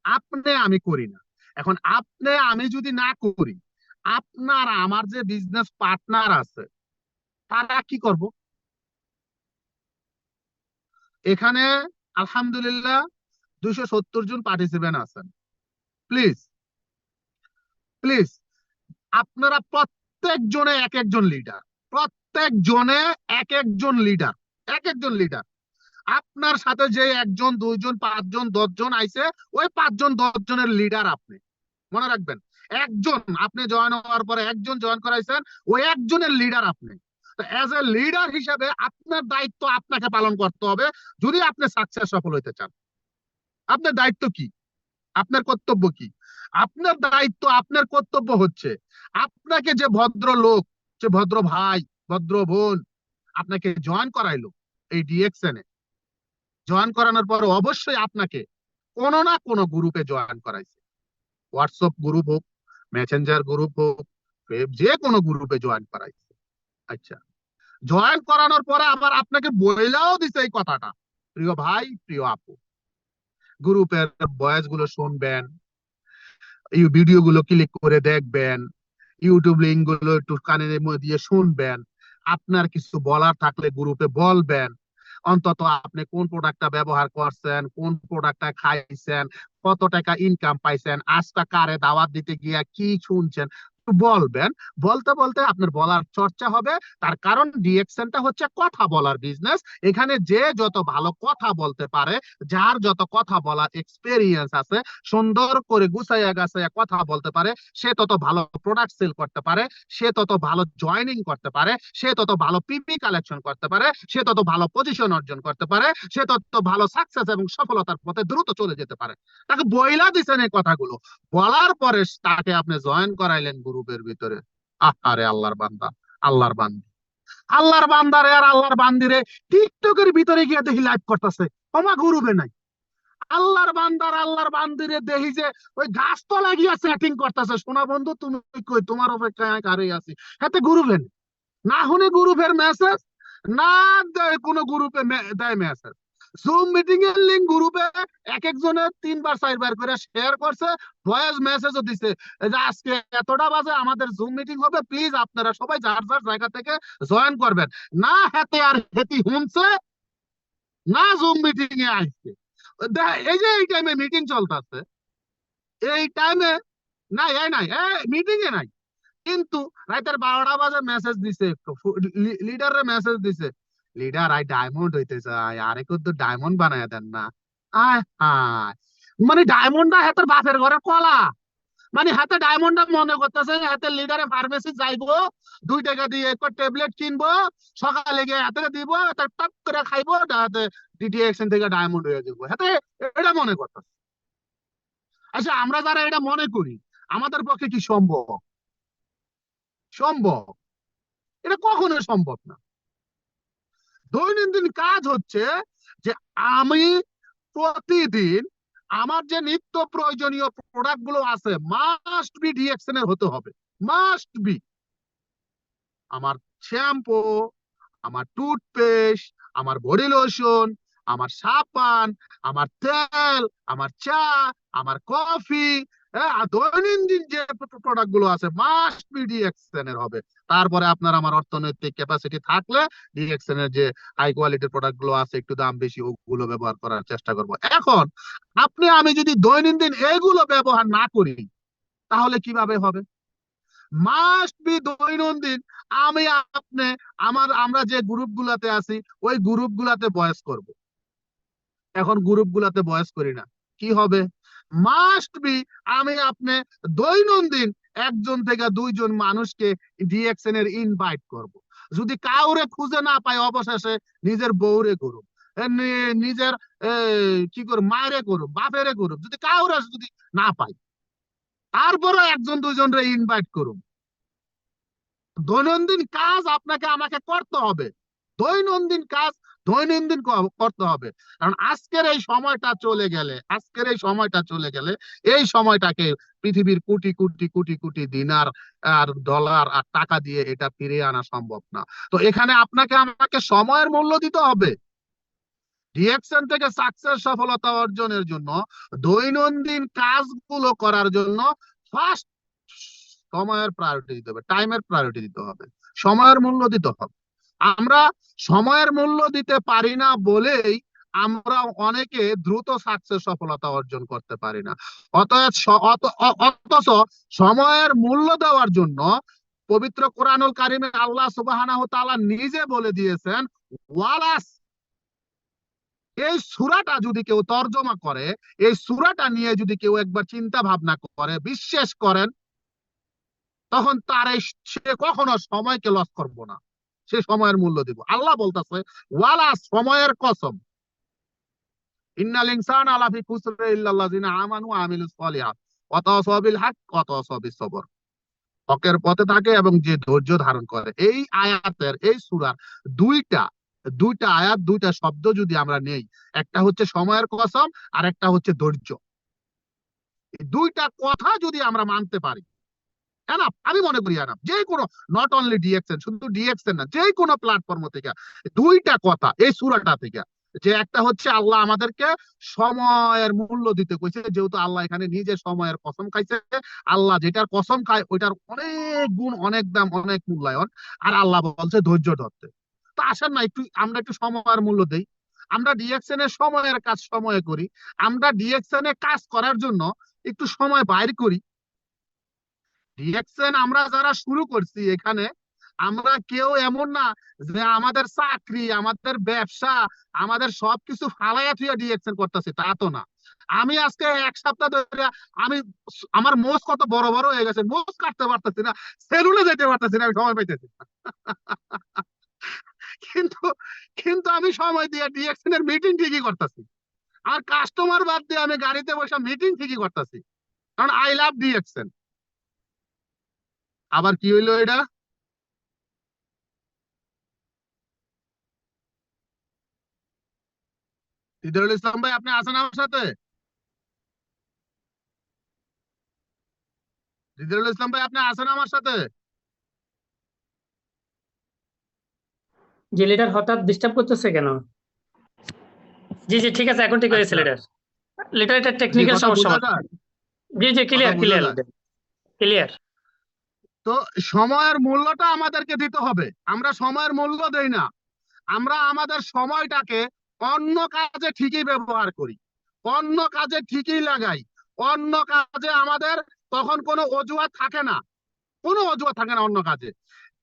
আপনি আমি করি না। এখন আপনি আমি যদি না করি, আপনার আমার যে বিজনেস পার্টনার আছে তারা কি করব? এখানে আলহামদুলিল্লাহ 270 জন পার্টিসিপেন্ট আছেন। প্লিজ প্লিজ আপনারা প্রত্যেক জনে এক একজন লিডার, প্রত্যেক জনে এক একজন লিডার, এক একজন লিডার। আপনার সাথে যে 1 জন 2 জন 5 জন 10 জন আইছে, ওই 5 জন 10 জনের লিডার আপনি। মনে রাখবেন, একজন আপনি জয়েন হওয়ার পরে একজন জয়েন করাইছেন, ওই একজনের লিডার আপনি। তো অ্যাজ এ লিডার হিসেবে আপনার দায়িত্ব আপনাকে পালন করতে হবে যদি আপনি সাকসেস সফল হইতে চান। আপনার দায়িত্ব কি? আপনার কর্তব্য কি? আপনার দায়িত্ব, আপনার কর্তব্য হচ্ছে আপনাকে যে ভদ্র লোক, যে ভদ্র ভাই, ভদ্র বোন আপনাকে জয়েন করাইলো এই ডিএক্সএন এ, জয়েন করানোর পর অবশ্যই আপনাকে কোনো না কোনো গ্রুপে জয়েন করাইছে। হোয়াটসঅ্যাপ গ্রুপ হোক, মেসেঞ্জার গ্রুপ হোক, যে কোনো গ্রুপে জয়েন করাইছে। আচ্ছা, জয়েন করানোর পরে আবার আপনাকে বইলাও দিছে এই কথাটা, প্রিয় ভাই প্রিয় আপু, গ্রুপের ভয়েস গুলো শুনবেন, এই ভিডিও গুলো ক্লিক করে দেখবেন, ইউটিউব লিঙ্ক গুলো একটু কানের মধ্যে দিয়ে শুনবেন, আপনার কিছু বলার থাকলে গ্রুপে বলবেন। অন্তত আপনি কোন প্রোডাক্টটা ব্যবহার করছেন, কোন প্রোডাক্টটা খাইছেন, কত টাকা ইনকাম পাইছেন, আজটা কারে দাওয়াত দিতে গিয়া কি শুনছেন, বলবেন। বলতে বলতে আপনার বলার চর্চা হবে। তার কারণ ডিএক্সএনটা হচ্ছে কথা বলার বিজনেস। এখানে যে যত ভালো কথা বলতে পারে, যার যত কথা বলার এক্সপেরিয়েন্স আছে, সুন্দর করে গুছাইয়া গাছাইয়া কথা বলতে পারে, সে তত ভালো প্রোডাক্ট সেল করতে পারে, সে তত ভালো জয়েনিং করতে পারে, সে তত ভালো পিপি কালেকশন করতে পারে, সে তত ভালো পজিশন অর্জন করতে পারে, সে তত ভালো সাকসেস এবং সফলতার পথে দ্রুত চলে যেতে পারে। তাকে বইলা দিছেন এই কথাগুলো, বলার পরে তাকে আপনি জয়েন করাইলেন গ্রুপের ভিতরে। আরে আল্লাহর বান্দা, আল্লাহর বান্দি, আল্লাহর বান্দারে আর আল্লাহর বান্দিরে টিকটকের ভিতরে গিয়ে দেখি লাইভ করতেছে, ক্ষমা গ্রুপে নাই। আল্লাহর বান্দার আল্লাহর বান্দিরে দেখি যে ওই গাছতলা গিয়া সেটিং করতেছে। শোনা বন্ধু, তুমি কই? তোমার অপেক্ষায় কারে আছি। হাতে গ্রুপে না হুনে গ্রুপের মেসেজ, না কোনো গ্রুপে দেয় মেসেজ। জুম মিটিং এর লিংক গ্রুপে এক একজনের 3 বার 4 বার করে শেয়ার করছে, ভয়েস মেসেজও দিছে যে আজকে এতটা বাজে আমাদের জুম মিটিং হবে, প্লিজ আপনারা সবাই যার যার জায়গা থেকে জয়েন করবেন। না হেতে আর হেতি শুনছে, না জুম মিটিং এ আসছে। এই যে এই টাইমে মিটিং চলতেছে, এই টাইমে নাই, এই নাই, মিটিং এ নাই, কিন্তু রাতের 12টা বাজে মেসেজ দিছে, লিডারে মেসেজ দিছে, লিডার আই ডায়মন্ড হইতে চাই, আরে কত ডায়মন্ড বানায় দেন না। আয় হায়, মানে ডায়মন্ডটা হাতের বাপের ঘরে কলা, মানে হাতে ডায়মন্ডটা মনে করতেছে হাতে লিডারে ফার্মেসি যাইবো, 2 টাকা দিয়ে একটা ট্যাবলেট কিনবো, সকালে গিয়ে হাতে দিব, টপ করে খাইবো, হাতে ডিটিএক্সএন থেকে ডায়মন্ড হয়ে যাবো, হাতে এটা মনে করতেছে। আচ্ছা, আমরা যারা এটা মনে করি, আমাদের পক্ষে কি সম্ভব? সম্ভব? এটা কখনো সম্ভব না। দৈনন্দিন কাজ হচ্ছে যে আমি প্রতিদিন আমার যে নিত্য প্রয়োজনীয় প্রোডাক্ট গুলো আছে মাস্ট বি ডিএক্সএন এর হতে হবে, মাস্ট বি। আমার শ্যাম্পু, আমার টুথপেস্ট, আমার বডি লোশন, আমার সাবান, আমার তেল, আমার চা, আমার কফি, আর দৈনন্দিন যে প্রোডাক্ট গুলো আছে মাস্ট বি ডিএক্সএন এর হবে। তারপরে আপনার আমার অর্থনৈতিক ক্যাপাসিটি থাকলে ডিএক্সএন এর যে হাই কোয়ালিটির প্রোডাক্ট গুলো আছে একটু দাম বেশি, ওগুলো ব্যবহার করার চেষ্টা করব। এখন আপনি আমি যদি দৈনন্দিন এইগুলো ব্যবহার না করি, তাহলে কিভাবে হবে? মাস্ট বি দৈনন্দিন আমি আপনি আমরা যে গ্রুপ গুলাতে আছি ওই গ্রুপ গুলাতে বয়স করব। এখন গ্রুপ গুলাতে বয়স করি না, কি হবে? মাস্ট বি আমি আপনি দৈনন্দিন 1 জন থেকে 2 জন মানুষকে ডিএক্সএন এর ইনভাইট করব। যদি কাউরে খুঁজে না পাই, অবশেষে নিজের বউরে করুক, নিজের কি করব, মায়েরে করুক, বাপেরে করুক, যদি কাউরে যদি না পাই, তারপরে একজন দুইজনরে ইনভাইট করুন। দৈনন্দিন কাজ আপনাকে আমাকে করতে হবে, দৈনন্দিন কাজ দৈনন্দিন করতে হবে। কারণ আজকের এই সময়টা চলে গেলে, এই সময়টাকে পৃথিবীর কোটি কোটি কোটি কোটি দিনার আর ডলার আর টাকা দিয়ে এটা ফিরিয়ে আনা সম্ভব না। তো এখানে আপনাকে আমাকে সময়ের মূল্য দিতে হবে। ডিএকশন থেকে সাকসেস সফলতা অর্জনের জন্য, দৈনন্দিন কাজগুলো করার জন্য ফার্স্ট সময়ের প্রায়োরিটি দিতে হবে, টাইমের প্রায়োরিটি দিতে হবে, সময়ের মূল্য দিতে হবে। আমরা সময়ের মূল্য দিতে পারি না বলেই আমরা অনেকে দ্রুত সাকসেস সফলতা অর্জন করতে পারি না। অথচ সময়ের মূল্য দেওয়ার জন্য পবিত্র কোরআনুল কারিমে আল্লাহ সুবহানাহু ওয়া তাআলা নিজে বলে দিয়েছেন ওয়ালাস। এই সূরাটা যদি কেউ তর্জমা করে, এই সূরাটা নিয়ে যদি কেউ একবার চিন্তা ভাবনা করে, বিশ্বাস করেন, তখন তার সে কখনো সময়কে লস করবো না, সে সময়ের মূল্য দিব। আল্লাহ বলতেছে ওয়ালা, সময়ের কসম, ইন্নাল ইনসানা লাফি খুসর ইল্লাল্লাযিনা আমানু ওয়া আমিলুস সলিহাত ওয়া তাওয়াসাউ বিল হক ওয়া তাওয়াসাউ বিস সবর। হকের পথে থাকে এবং যে ধৈর্য ধারণ করে। এই আয়াতের, এই সূরার দুইটা আয়াত, দুইটা শব্দ যদি আমরা নেই, একটা হচ্ছে সময়ের কসম আর একটা হচ্ছে ধৈর্য। এই দুইটা কথা যদি আমরা মানতে পারি, এনাফ, আমি মনে করি এনাফ। যে কোনো, নট অনলি ডিএক্সএন, শুধু ডিএক্সএন না, যে কোনো প্ল্যাটফর্ম থেকে দুইটা কথা এই সূরাটা থেকে, যে একটা হচ্ছে আল্লাহ আমাদেরকে সময়ের মূল্য দিতে কইছে, যেহেতু আল্লাহ এখানে নিজে সময়ের কসম খাইছে। আল্লাহ যেটার কসম খায় ওইটার অনেক গুণ, অনেক দাম, অনেক মূল্যায়ন। আর আল্লাহ বলছে ধৈর্য ধরতে। তো আসেন না আমরা একটু সময়ের মূল্য দেই। আমরা ডিএক্সএন এর সময়ের কাজ সময়ে করি, আমরা ডিএক্সএন এ কাজ করার জন্য একটু সময় বাইর করি। ডিএক্সএন আমরা যারা শুরু করছি এখানে, আমরা কেউ এমন না যে আমাদের চাকরি, আমাদের ব্যবসা, আমাদের সবকিছু ফালাইয়া থুইয়া ডিএক্সএন করতেছি, তা তো না। আমি আজকে এক সপ্তাহ ধরে আমার মোজ কত বড় বড় হয়ে গেছে, মোজ কাটতে পারতেছি না, সেলুনে যেতে পারতেছি না, আমি সময় পাইতেছি না। কিন্তু কিন্তু আমি সময় দিয়ে ডিএক্সএন এর মিটিং ঠিকই করতেছি। আর কাস্টমার বাদ দিয়ে আমি গাড়িতে বসে মিটিং ঠিকই করতেছি, কারণ আই লাভ ডিএক্সএন। আবার কি হইলো এটা? হৃদয়ুল ইসলাম ভাই, আপনি আছেন আমার সাথে? হৃদয়ুল ইসলাম ভাই, আপনি আছেন আমার সাথে? জি লিডার, হঠাৎ ডিস্টার্ব করতেছে কেন? জি জি, ঠিক আছে, এখন ঠিক হয়েছে আচ্ছা, লিডার। লিডার, এটা জি, টেকনিক্যাল কথা সমস্যা বোঝা মাত্র। যায়? জি জি, কথা ক্লিয়ার বোঝা ক্লিয়ার যায়? Leader, clear. তো সময়ের মূল্যটা আমাদেরকে দিতে হবে। আমরা সময়ের মূল্য দেই না, আমরা আমাদের সময়টাকে অন্য কাজে ঠিকই ব্যবহার করি, অন্য কাজে ঠিকই লাগাই, অন্য কাজে আমাদের তখন কোনো অজুহাত থাকে না, কোনো অজুহাত থাকে না অন্য কাজে।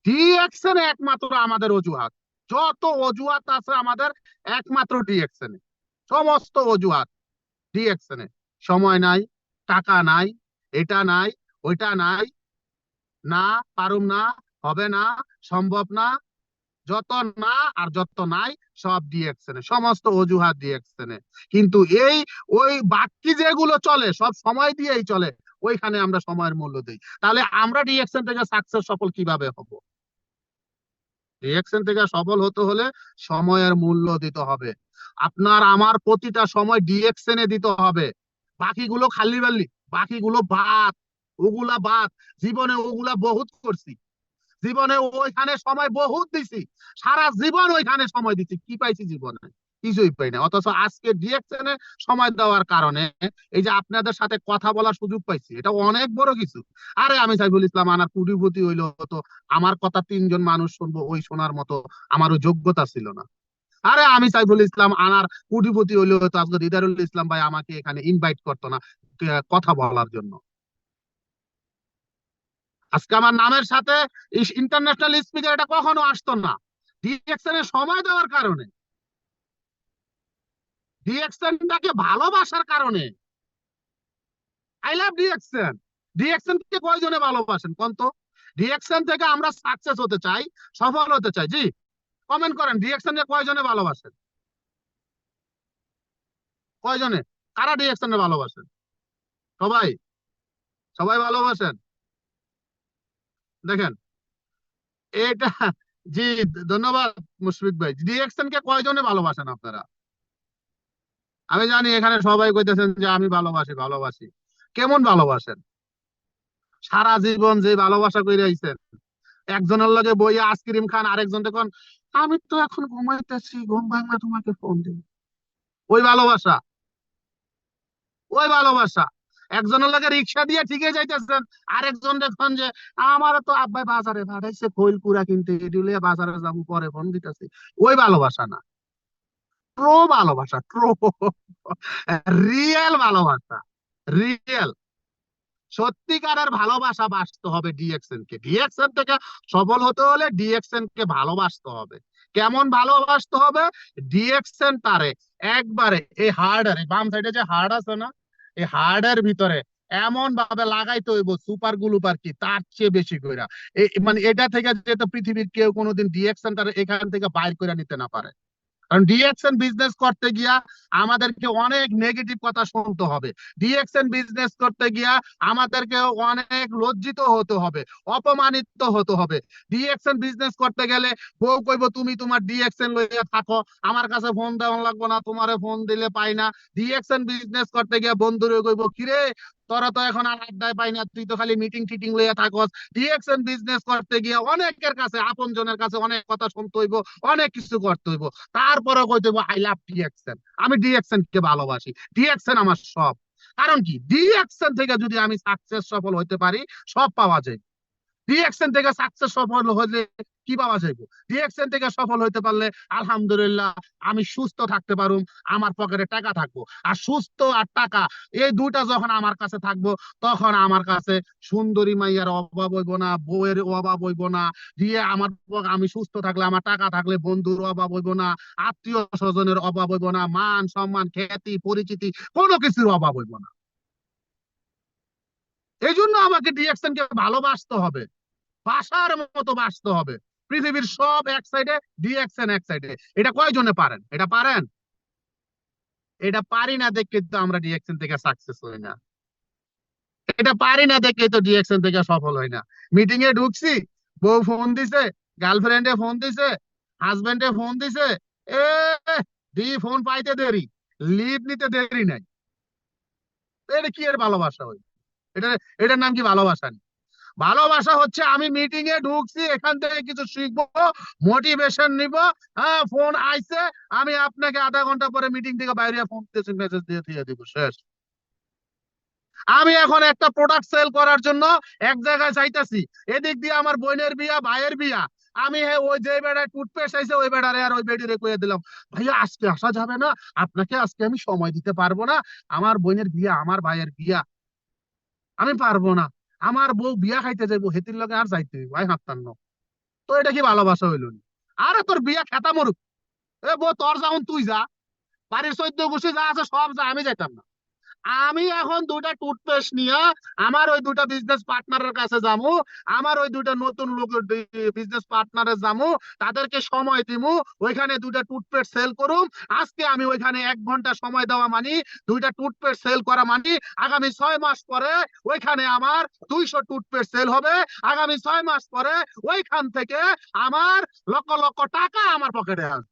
ডিএক্সএন একমাত্র আমাদের অজুহাত। যত অজুহাত আছে আমাদের, একমাত্র ডিএক্সএন, সমস্ত অজুহাত ডিএক্সএন। সময় নাই, টাকা নাই, এটা নাই, ওইটা নাই, না পারুম না, হবে না, সম্ভব না, যত না আর যত নাই সব ডিএক্সএন, সমস্ত অজুহাত ডিএক্সএন। কিন্তু ওই বাকি যেগুলো চলে সব সময় দিয়েই চলে, ওইখানে আমরা সময়ের মূল্য দিই। তাহলে আমরা ডিএক্সএন থেকে সাকসেস সফল কিভাবে হব? ডিএক্সএন থেকে সফল হতে হলে সময়ের মূল্য দিতে হবে। আপনার আমার প্রতিটা সময় ডিএক্সএন এ দিতে হবে। বাকিগুলো খালি বাল্লি, বাকিগুলো বাদ, ওগুলা বাদ। জীবনে ওগুলা বহুত করছি, জীবনে ওইখানে সময় বহুত দিছি, সারা জীবন ওইখানে সময় দিছি, কি পাইছি জীবনে? কিছুই পাই না। অথচ আজকে ডিএক্সএন এ সময় দেওয়ার কারণে এই যে আপনাদের সাথে কথা বলার সুযোগ পাইছি, এটা অনেক বড় কিছু। আরে আমি সাইফুল ইসলাম আনার কোটিপতি হইলো তো আমার কথা 3 জন মানুষ শুনবো, ওই শোনার মতো আমারও যোগ্যতা ছিল না। আরে আমি সাইফুল ইসলাম আনার কোটিপতি হইলো তো আজকে দিদারুল ইসলাম ভাই আমাকে এখানে ইনভাইট করতো না কথা বলার জন্য। আজকে আমার নামের সাথে ইন্টারন্যাশনাল স্পিকার এটা কখনো আসতো না, ডিএক্সএন এর সময় দেওয়ার কারণে, ডিএক্সএনটাকে ভালোবাসার কারণে। I love DXN. ডিএক্সএন কে কয়জনে ভালোবাসেন কোন তো? ডিএক্সএন থেকে আমরা সাকসেস হতে চাই, সফল হতে চাই। জি, কমেন্ট করেন, ডিএক্সএন কে কয়জনে ভালোবাসেন? কয়জনে? কারা ডিএক্সএন এ ভালোবাসেন? সবাই? সবাই ভালোবাসেন? দেখেন এটা, জি ধন্যবাদ মুশফিক ভাই। ডিএক্সএন কে কয়জনে ভালোবাসেন আপনারা? আমি জানি এখানে সবাই কইতেছেন যে আমি ভালোবাসি ভালোবাসি। কেমন ভালোবাসেন? সারা জীবন যে ভালোবাসা কইরা আইছেন, একজনের লগে বইয়া আইসক্রিম খান, আরেকজন দেখুন আমি তো এখন ঘুমাইতেছি, ঘুম ভাঙলে তোমাকে ফোন দিব। ওই ভালোবাসা, ওই ভালোবাসা। একজনের লগে রিক্সা দিয়ে ঠিকই যাইতেছেন, আরেকজন দেখুন যে আমার তো আব্বাই বাজারে পাঠাইছে খৈল কুড়া কিনতে, এগুলো বাজারে যাবো পরে ফোন দিতেছি। ওই ভালোবাসা না, ট্রো ভালোবাসা, ট্রো, রিয়েল ভালোবাসা, রিয়েল সত্যিকারের ভালোবাসা বাসতে হবে ডিএক্সএন কে। ডিএক্সএন থেকে সফল হতে হলে ডিএক্সএন কে ভালোবাসতে হবে। কেমন ভালোবাসতে হবে? ডিএক্সএন তারে একবারে এই হার্ডার, বাম সাইডে যে হার্ড আছে না, এই হার্ডের ভিতরে এমন ভাবে লাগাইতে হইব সুপার গ্লুপার কি তার চেয়ে বেশি কইরা, মানে এটা থেকে যেটা পৃথিবীর কেউ কোনোদিন ডিএক্সএন তার এখান থেকে বাইর করে নিতে না পারে। কারণ ডিএক্সএন বিজনেস করতে গিয়া আমাদেরকে অনেক নেগেটিভ কথা শুনতে হবে। ডিএক্সএন বিজনেস করতে গিয়া আমাদেরকে অনেক লজ্জিত হতে হবে, অপমানিত হতে হবে। ডিএক্সএন বিজনেস করতে গেলে বউ কইব তুমি তোমার ডিএক্সএন লইয়া থাকো, আমার কাছে ফোন দেওয়া লাগবে না, তোমারে ফোন দিলে পাই না। ডিএক্সএন বিজনেস করতে গিয়া বন্ধুরে কইব কিরে তোরা তো এখন আর আড্ডায় পাই না, তুই তো খালি মিটিং টিটিং লইয়া থাকস। ডিএক্সএন বিজনেস করতে গিয়া অনেকের কাছে, আপন জনের কাছে অনেক কথা শুনতে হইব, অনেক কিছু করতে হইব। তারপরে কইতে হইব আই লাভ ডিএক্সএন, আমি ডিএক্সএন কে ভালোবাসি, ডিএক্সএন আমার সব। কারণ কি, ডিএক্সএন থেকে যদি আমি সাকসেস সফল হইতে পারি, সব পাওয়া যায়। ডিএক্সএন থেকে সাকসেস সফল হলে কি পাওয়া যাইব? ডিএক্সএন থেকে সফল হইতে পারলে আলহামদুলিল্লাহ আমি সুস্থ থাকতে পারুম, আমার পকেটে টাকা থাকবো। আর সুস্থ আর টাকা এই দুইটা যখন আমার কাছে থাকবো, তখন আমার কাছে সুন্দরী মাইয়ার অভাব হইব না, বউয়ের অভাব হইব না। দিয়ে আমি সুস্থ থাকলে, আমার টাকা থাকলে বন্ধুর অভাব হইব না, আত্মীয় স্বজনের অভাব হইব না, মান সম্মান খ্যাতি পরিচিতি কোনো কিছুর অভাব হইব না। এই জন্য আমাকে ডিএক্সএন কে ভালোবাসতে হবে, বাসার মতো বাসতে হবে। পৃথিবীর সব এক সাইডে, ডিএক্সএন এক সাইডে। এটা কয়জনে পারেন? এটা পারেন? এটা পারি না দেখে তো আমরা ডিএক্সএন থেকে সাকসেস হই না, এটা পারি না দেখে তো ডিএক্সএন থেকে সফল হয় না। মিটিং এ ঢুকছি, বউ ফোন দিছে, গার্লফ্রেন্ডে ফোন দিছে, হাজবেন্ডে ফোন দিছে, এ ফোন পাইতে দেরি, লিভ নিতে দেরি নাই। এটা কি এর ভালোবাসা? হই এটা, এটার নাম কি ভালোবাসা? ভালোবাসা হচ্ছে আমি মিটিং এ ঢুকছি, এখান থেকে কিছু শিখবো, মোটিভেশন নিব। হ্যাঁ ফোন আইছে, আমি আপনাকে আধা ঘন্টা পরে মিটিং থেকে বাইরে ফোন মেসেজ দিয়ে দিব, শেষ। আমি এখন একটা প্রোডাক্ট সেল করার জন্য এক জায়গায় চাইতেছি, এদিক দিয়ে আমার বোনের বিয়া, ভাইয়ের বিয়া। আমি ওই যে বেড়ায় টুথপেস্ট আইছে, ওই বেড়ারে আর ওই বেডিরে কয়ে দিলাম ভাইয়া আজকে আসা যাবে না, আপনাকে আজকে আমি সময় দিতে পারবো না, আমার বোনের বিয়া, আমার ভাইয়ের বিয়া, আমি পারবো না। আমার বউ বিয়া খাইতে যাইবো, হেতির লগে আর যাইতে হইব, ভাই হাত্তান্ন। তো এটা কি ভালোবাসা হইল? আরে তোর বিয়া খেতা মরুক, এ বউ তোর যাও, তুই যা, বাড়ির 14 গোষ্ঠী যা আছে সব যা, আমি যাইতাম না। আমি এখন দুইটা টুথপেস্ট নিয়ে আমার ওই দুইটা বিজনেস পার্টনারের কাছে যাবো, আমার ওই দুইটা নতুন লোক বিজনেস পার্টনারে যাবো, তাদেরকে সময় দিমু, ওইখানে দুইটা টুথপেস্ট সেল করুম। আজকে আমি ওইখানে 1 ঘন্টা সময় দেওয়া মানি, দুইটা টুথপেস্ট সেল করা মানি, আগামী 6 মাস পরে ওইখানে আমার 200 টুথপেস্ট সেল হবে। আগামী 6 মাস পরে ওইখান থেকে আমার লক্ষ লক্ষ টাকা আমার পকেটে আসবে।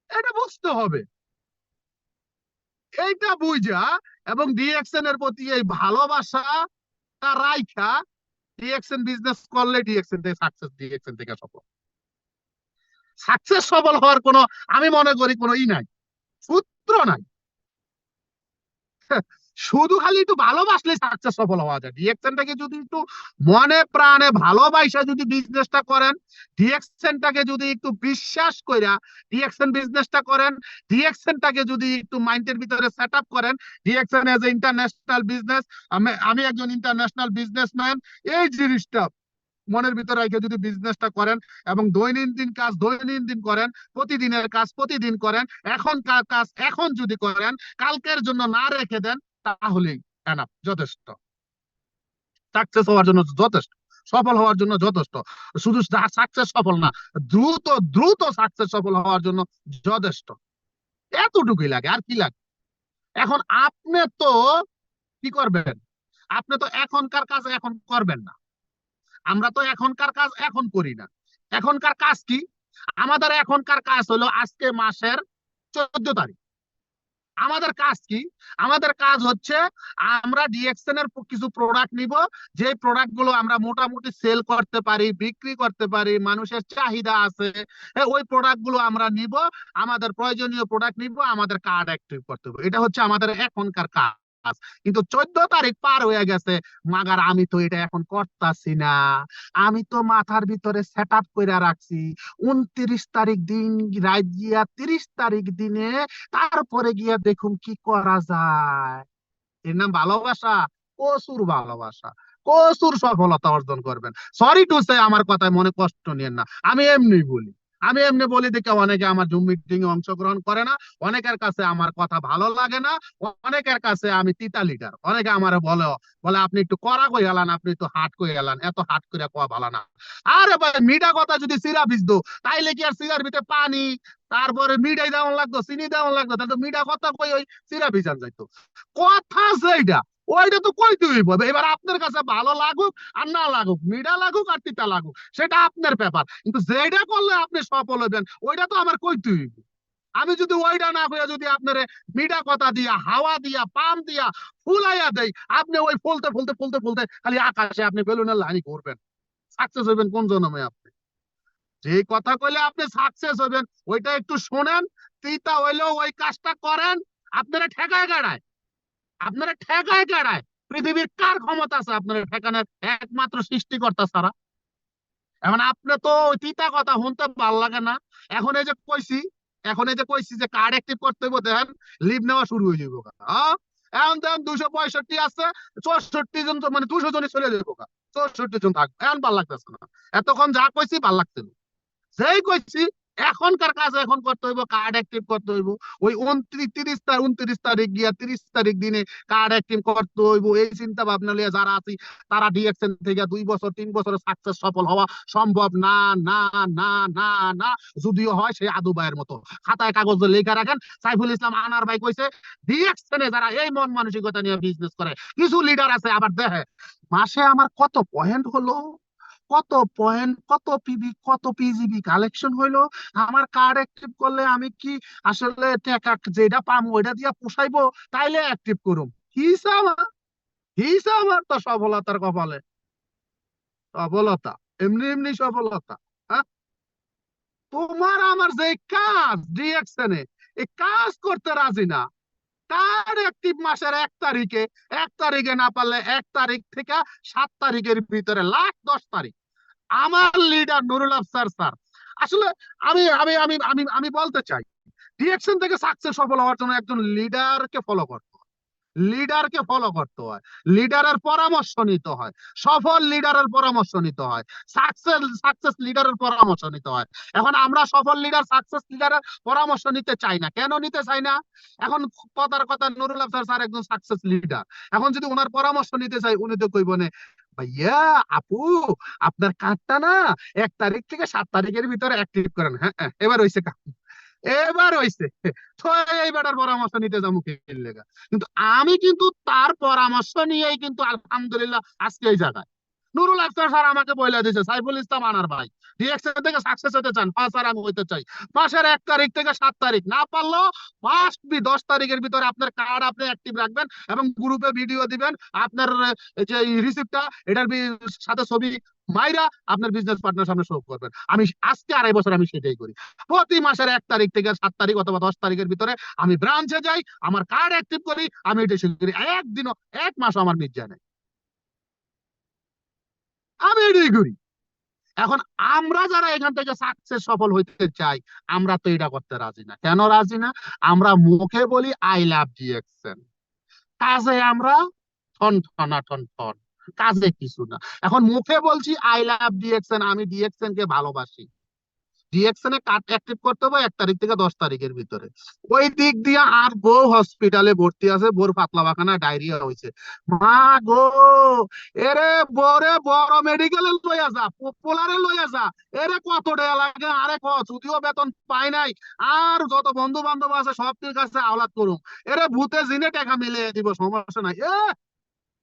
এটা বুঝতে হবে, এইটা বুঝা এবং ডিএক্সএন এর প্রতি এই ভালোবাসাটা রাইখা ডিএক্সএন বিজনেস করলে ডিএক্সএন থেকে সাকসেস, ডিএক্সএন থেকে সফল। সাকসেস সফল হওয়ার কোনো, আমি মনে করি কোনো নাই, সূত্র নাই। শুধু খালি একটু ভালোবাসলে সাকসেস সফল হওয়া যায়। ডিএক্সএনটাকে যদি একটু মনে প্রাণে ভালোবাসা যদি বিজনেসটা করেন, ডিএক্সএনটাকে যদি একটু বিশ্বাস কইরা ডিএক্সএন বিজনেসটা করেন, ডিএক্সএনটাকে যদি একটু মাইন্ডের ভিতরে সেট আপ করেন, DXN as a international business, আমি একজন ইন্টারন্যাশনাল বিজনেসম্যান, এই জিনিসটা মনের ভিতরে রেখে যদি বিজনেসটা করেন এবং দৈনন্দিন কাজ দৈনন্দিন করেন, প্রতিদিনের কাজ প্রতিদিন করেন, এখন কাজ এখন যদি করেন, কালকের জন্য না রেখে দেন, তাহলেই এনাফ, যথেষ্ট। সাকসেস হওয়ার জন্য যথেষ্ট, সফল হওয়ার জন্য যথেষ্ট। শুধু সাকসেস সফল না, দ্রুত দ্রুত সাকসেস সফল হওয়ার জন্য যথেষ্ট। এতটুকুই লাগে, আর কি লাগে? এখন আপনি তো কি করবেন? আপনি তো এখনকার কাজ এখন করবেন না, আমরা তো এখনকার কাজ এখন করি না। এখনকার কাজ কি? আমাদের এখনকার কাজ হলো আজকে মাসের 14 তারিখ। আমাদের কাজ কি? আমাদের কাজ হচ্ছে আমরা ডিএক্সএন এর কিছু প্রোডাক্ট নিব, যে প্রোডাক্ট গুলো আমরা মোটামুটি সেল করতে পারি, বিক্রি করতে পারি, মানুষের চাহিদা আছে, ওই প্রোডাক্ট গুলো আমরা নিব, আমাদের প্রয়োজনীয় প্রোডাক্ট নিব, আমাদের কার্ড অ্যাক্টিভ করতে হবে। এটা হচ্ছে আমাদের এখনকার কাজ। কিন্তু 14 তারিখ পার হয়ে গেছে, মাগার আমি তো এটা এখন করতাছি না। আমি তো মাথার ভিতরে সেট আপ করে রাখছি 29 তারিখ দিন রাত গিয়া 30 তারিখ দিনে, তারপরে গিয়া দেখুন কি করা যায়। এর নাম ভালোবাসা? প্রচুর ভালোবাসা, প্রচুর সফলতা অর্জন করবেন। সরি টু সে, আমার কথায় মনে কষ্ট নিয়েন না, আমি এমনি বলি দেখে অনেকে আমার জুম মিটিং এ অংশগ্রহণ করে না, অনেকের কাছে আমার কথা ভালো লাগে না, অনেকের কাছে আমি তিতা লিডার। অনেকে আমার বলে বলে আপনি একটু কড়া কই গেলান, আপনি একটু হাট কই গেলান, এত হাট করে কোয়া ভালো না। আরে ভাই, মিঠা কথা যদি সিরা ভিজতো তাইলে কি আর সিরার ভিতরে পানি, তারপরে মিঠাই দেওয়া লাগতো, চিনি দেওয়া লাগতো, তাহলে তো মিঠা কথা কই ওই সিরা ভিজান যাইতো। কথা যেটা ওইটা তো কইতে হইব। এবার আপনার কাছে ভালো লাগুক আর না লাগুক, মিঠা লাগুক আর তিতা লাগুক, সেটা আপনার ব্যাপার, কিন্তু যেটা করলে আপনি সফল হবেন ওইটা তো আমার কইতে হইব। আমি যদি ওইটা না কইয়া যদি আপনার মিঠা কথা দিয়া, হাওয়া দিয়া, পাম দিয়া ফুলাইয়া দেই, আপনি ওই ফুলতে ফুলতে ফুলতে ফুলতে খালি আকাশে আপনি বেলুনের লাইনি করবেন, সাকসেস হইবেন কোন জন্মে আপনি? যে কথা কইলে আপনি সাকসেস হবেন ওইটা একটু শোনেন, তিতা হইলেও ওই কাজটা করেন। আপনারা ঠেকায় গাড়ায়, আপনারা ঠেকায় গাড়ায়, পৃথিবীর কার ক্ষমতা আছে আপনারা ঠেকানোর? একমাত্র সৃষ্টিকর্তা ছাড়া। এখন আপনি তো ওই তিতা কথা শুনতে ভাল লাগে না। এখন এই যে কইছি, যে কার্ড অ্যাক্টিভ করতে হইব, দেখেন লিভ নেওয়া শুরু হয়ে যাবো। এখন দেখেন 265 আছে, 64 জন মানে 200 জনই চলে যাবো, 64 জন থাকবে। এখন ভাল লাগতেছে না, এতক্ষণ যা কইছি ভাল লাগছিল। যেই কইছি এখনকার কাজ এখন করতে হইব, কার্ড অ্যাক্টিভ করতে হইব। ওই 29 তারিখ গিয়া 30 তারিখ দিনে কার্ড অ্যাক্টিভ করতে হইব। এই চিন্তা ভাবনা লিয়ে যারা আছি তারা ডিএক্সএন থেকে 2 বছর 3 বছরে সাকসেস সফল হওয়া সম্ভব না, না, না, না, না। যদিও হয় সেই আদু ভাইয়ের মতো খাতায় কাগজে লেখা রাখেন। সাইফুল ইসলাম আনার ভাই কইছে ডিএক্সএনে যারা এই মন মানসিকতা নিয়ে বিজনেস করে, কিছু লিডার আছে আবার দেখে মাসে আমার কত পয়েন্ট হলো, কত পয়েন্ট, কত পিবি, কত পিজিবি কালেকশন হইলো, আমার কার্ড অ্যাক্টিভ করলে আমি কি আসলে টাকা যেটা পাম ওইটা দিয়া পোষাইবো, তাইলে অ্যাক্টিভ করুম। হিসাব আমার তো সফলতার কপালে সফলতা, এমনি এমনি সফলতা। হ্যাঁ, তোমার আমার যে কাজ ডিএক্সএন এই কাজ করতে রাজি না। কার্ড অ্যাক্টিভ মাসের 1 তারিখে, 1 তারিখে না পারলে 1 তারিখ থেকে 7 তারিখের ভিতরে, লাস্ট 10 তারিখ আমার লিডার নুরুল আফসার স্যার। আসলে আমি আমি আমি আমি আমি বলতে চাই, ডিএক্সএন থেকে সাকসেস সফল হওয়ার জন্য একজন লিডারকে ফলো করতে হয়, লিডারকে ফলো করতে হয়, লিডারের পরামর্শ নিতে হয়, সফল লিডারের পরামর্শ নিতে হয়, সাকসেস লিডারের পরামর্শ নিতে হয়। এখন আমরা সফল লিডার, সাকসেস লিডারের পরামর্শ নিতে চাই না। কেন নিতে চাই না? এখন কথার কথা নুরুল আফসার স্যার একজন সাকসেস লিডার, এখন যদি ওনার পরামর্শ নিতে চাই উনি তো কইব না, ভাইয়া আপু আপনার কার্ডটা না 1 তারিখ থেকে 7 তারিখের ভিতরে অ্যাক্টিভ করেন। হ্যাঁ, এবার হইছে এবার হইছে তো এই বেটার পরামর্শ নিতে যাবো কি লেগা? কিন্তু আমি কিন্তু তার পরামর্শ নিয়েই কিন্তু আলহামদুলিল্লাহ আজকে এই জায়গায়। নুরুল আফসার স্যার আমাকে বলে দিয়েছে, সাইফুল ইসলাম আনার ভাই ডিএক্সএন থেকে সাকসেস হতে চান, স্যার আমি হইতে চাই, মাসের 1 তারিখ থেকে 7 তারিখ না পারলেও মাস্ট বি 10 তারিখের ভিতরে আপনার কার্ড আপনি অ্যাক্টিভ রাখবেন এবং গ্রুপে ভিডিও দিবেন আপনার যে রিসিপ্টটা, এটার সাথে ছবি মাইরা আপনার বিজনেস পার্টনার সামনে শো করবেন। আমি আজকে 2.5 বছর আমি সেটাই করি। প্রতি মাসের 1 তারিখ থেকে 7 তারিখ অথবা 10 তারিখের ভিতরে আমি ব্রাঞ্চে যাই, আমার কার্ড অ্যাক্টিভ করি, আমি এটা শুরু করি। একদিনও 1 মাস আমার মিট যায় না, আমি এটাই করি। এখন আমরা যারা এখান থেকে সাকসেস সফল হইতে চাই, আমরা তো এটা করতে রাজি না। কেন রাজি না? আমরা মুখে বলি আই লাভ ডিএক্সএন, কাজে আমরা ঠন ঠনা ঠন ঠন, কাজে কিছু না। এখন মুখে বলছি আই লাভ ডিএক্সএন, আমি ডিএক্সএন কে ভালোবাসি, ডিএক্সএন এ কার্ড অ্যাক্টিভ করতে হবে 1 তারিখ থেকে 10 তারিখের ভিতরে। ওই দিক দিয়ে আর বউ হসপিটালে ভর্তি আছে, বোর পাতলা পাখানা ডায়রিয়া হয়েছে, মা গো এরে বরে বড় মেডিকেলে লইয়া যা, পপুলারে লইয়া যা, এরে কত টাকা লাগে আরে যদিও বেতন পাই নাই, আর যত বন্ধু বান্ধব আছে সব ঠিক আছে আওলাদ করুম, এরে ভূতে জিনে টাকা মিলিয়ে দিব, সমস্যা নাই।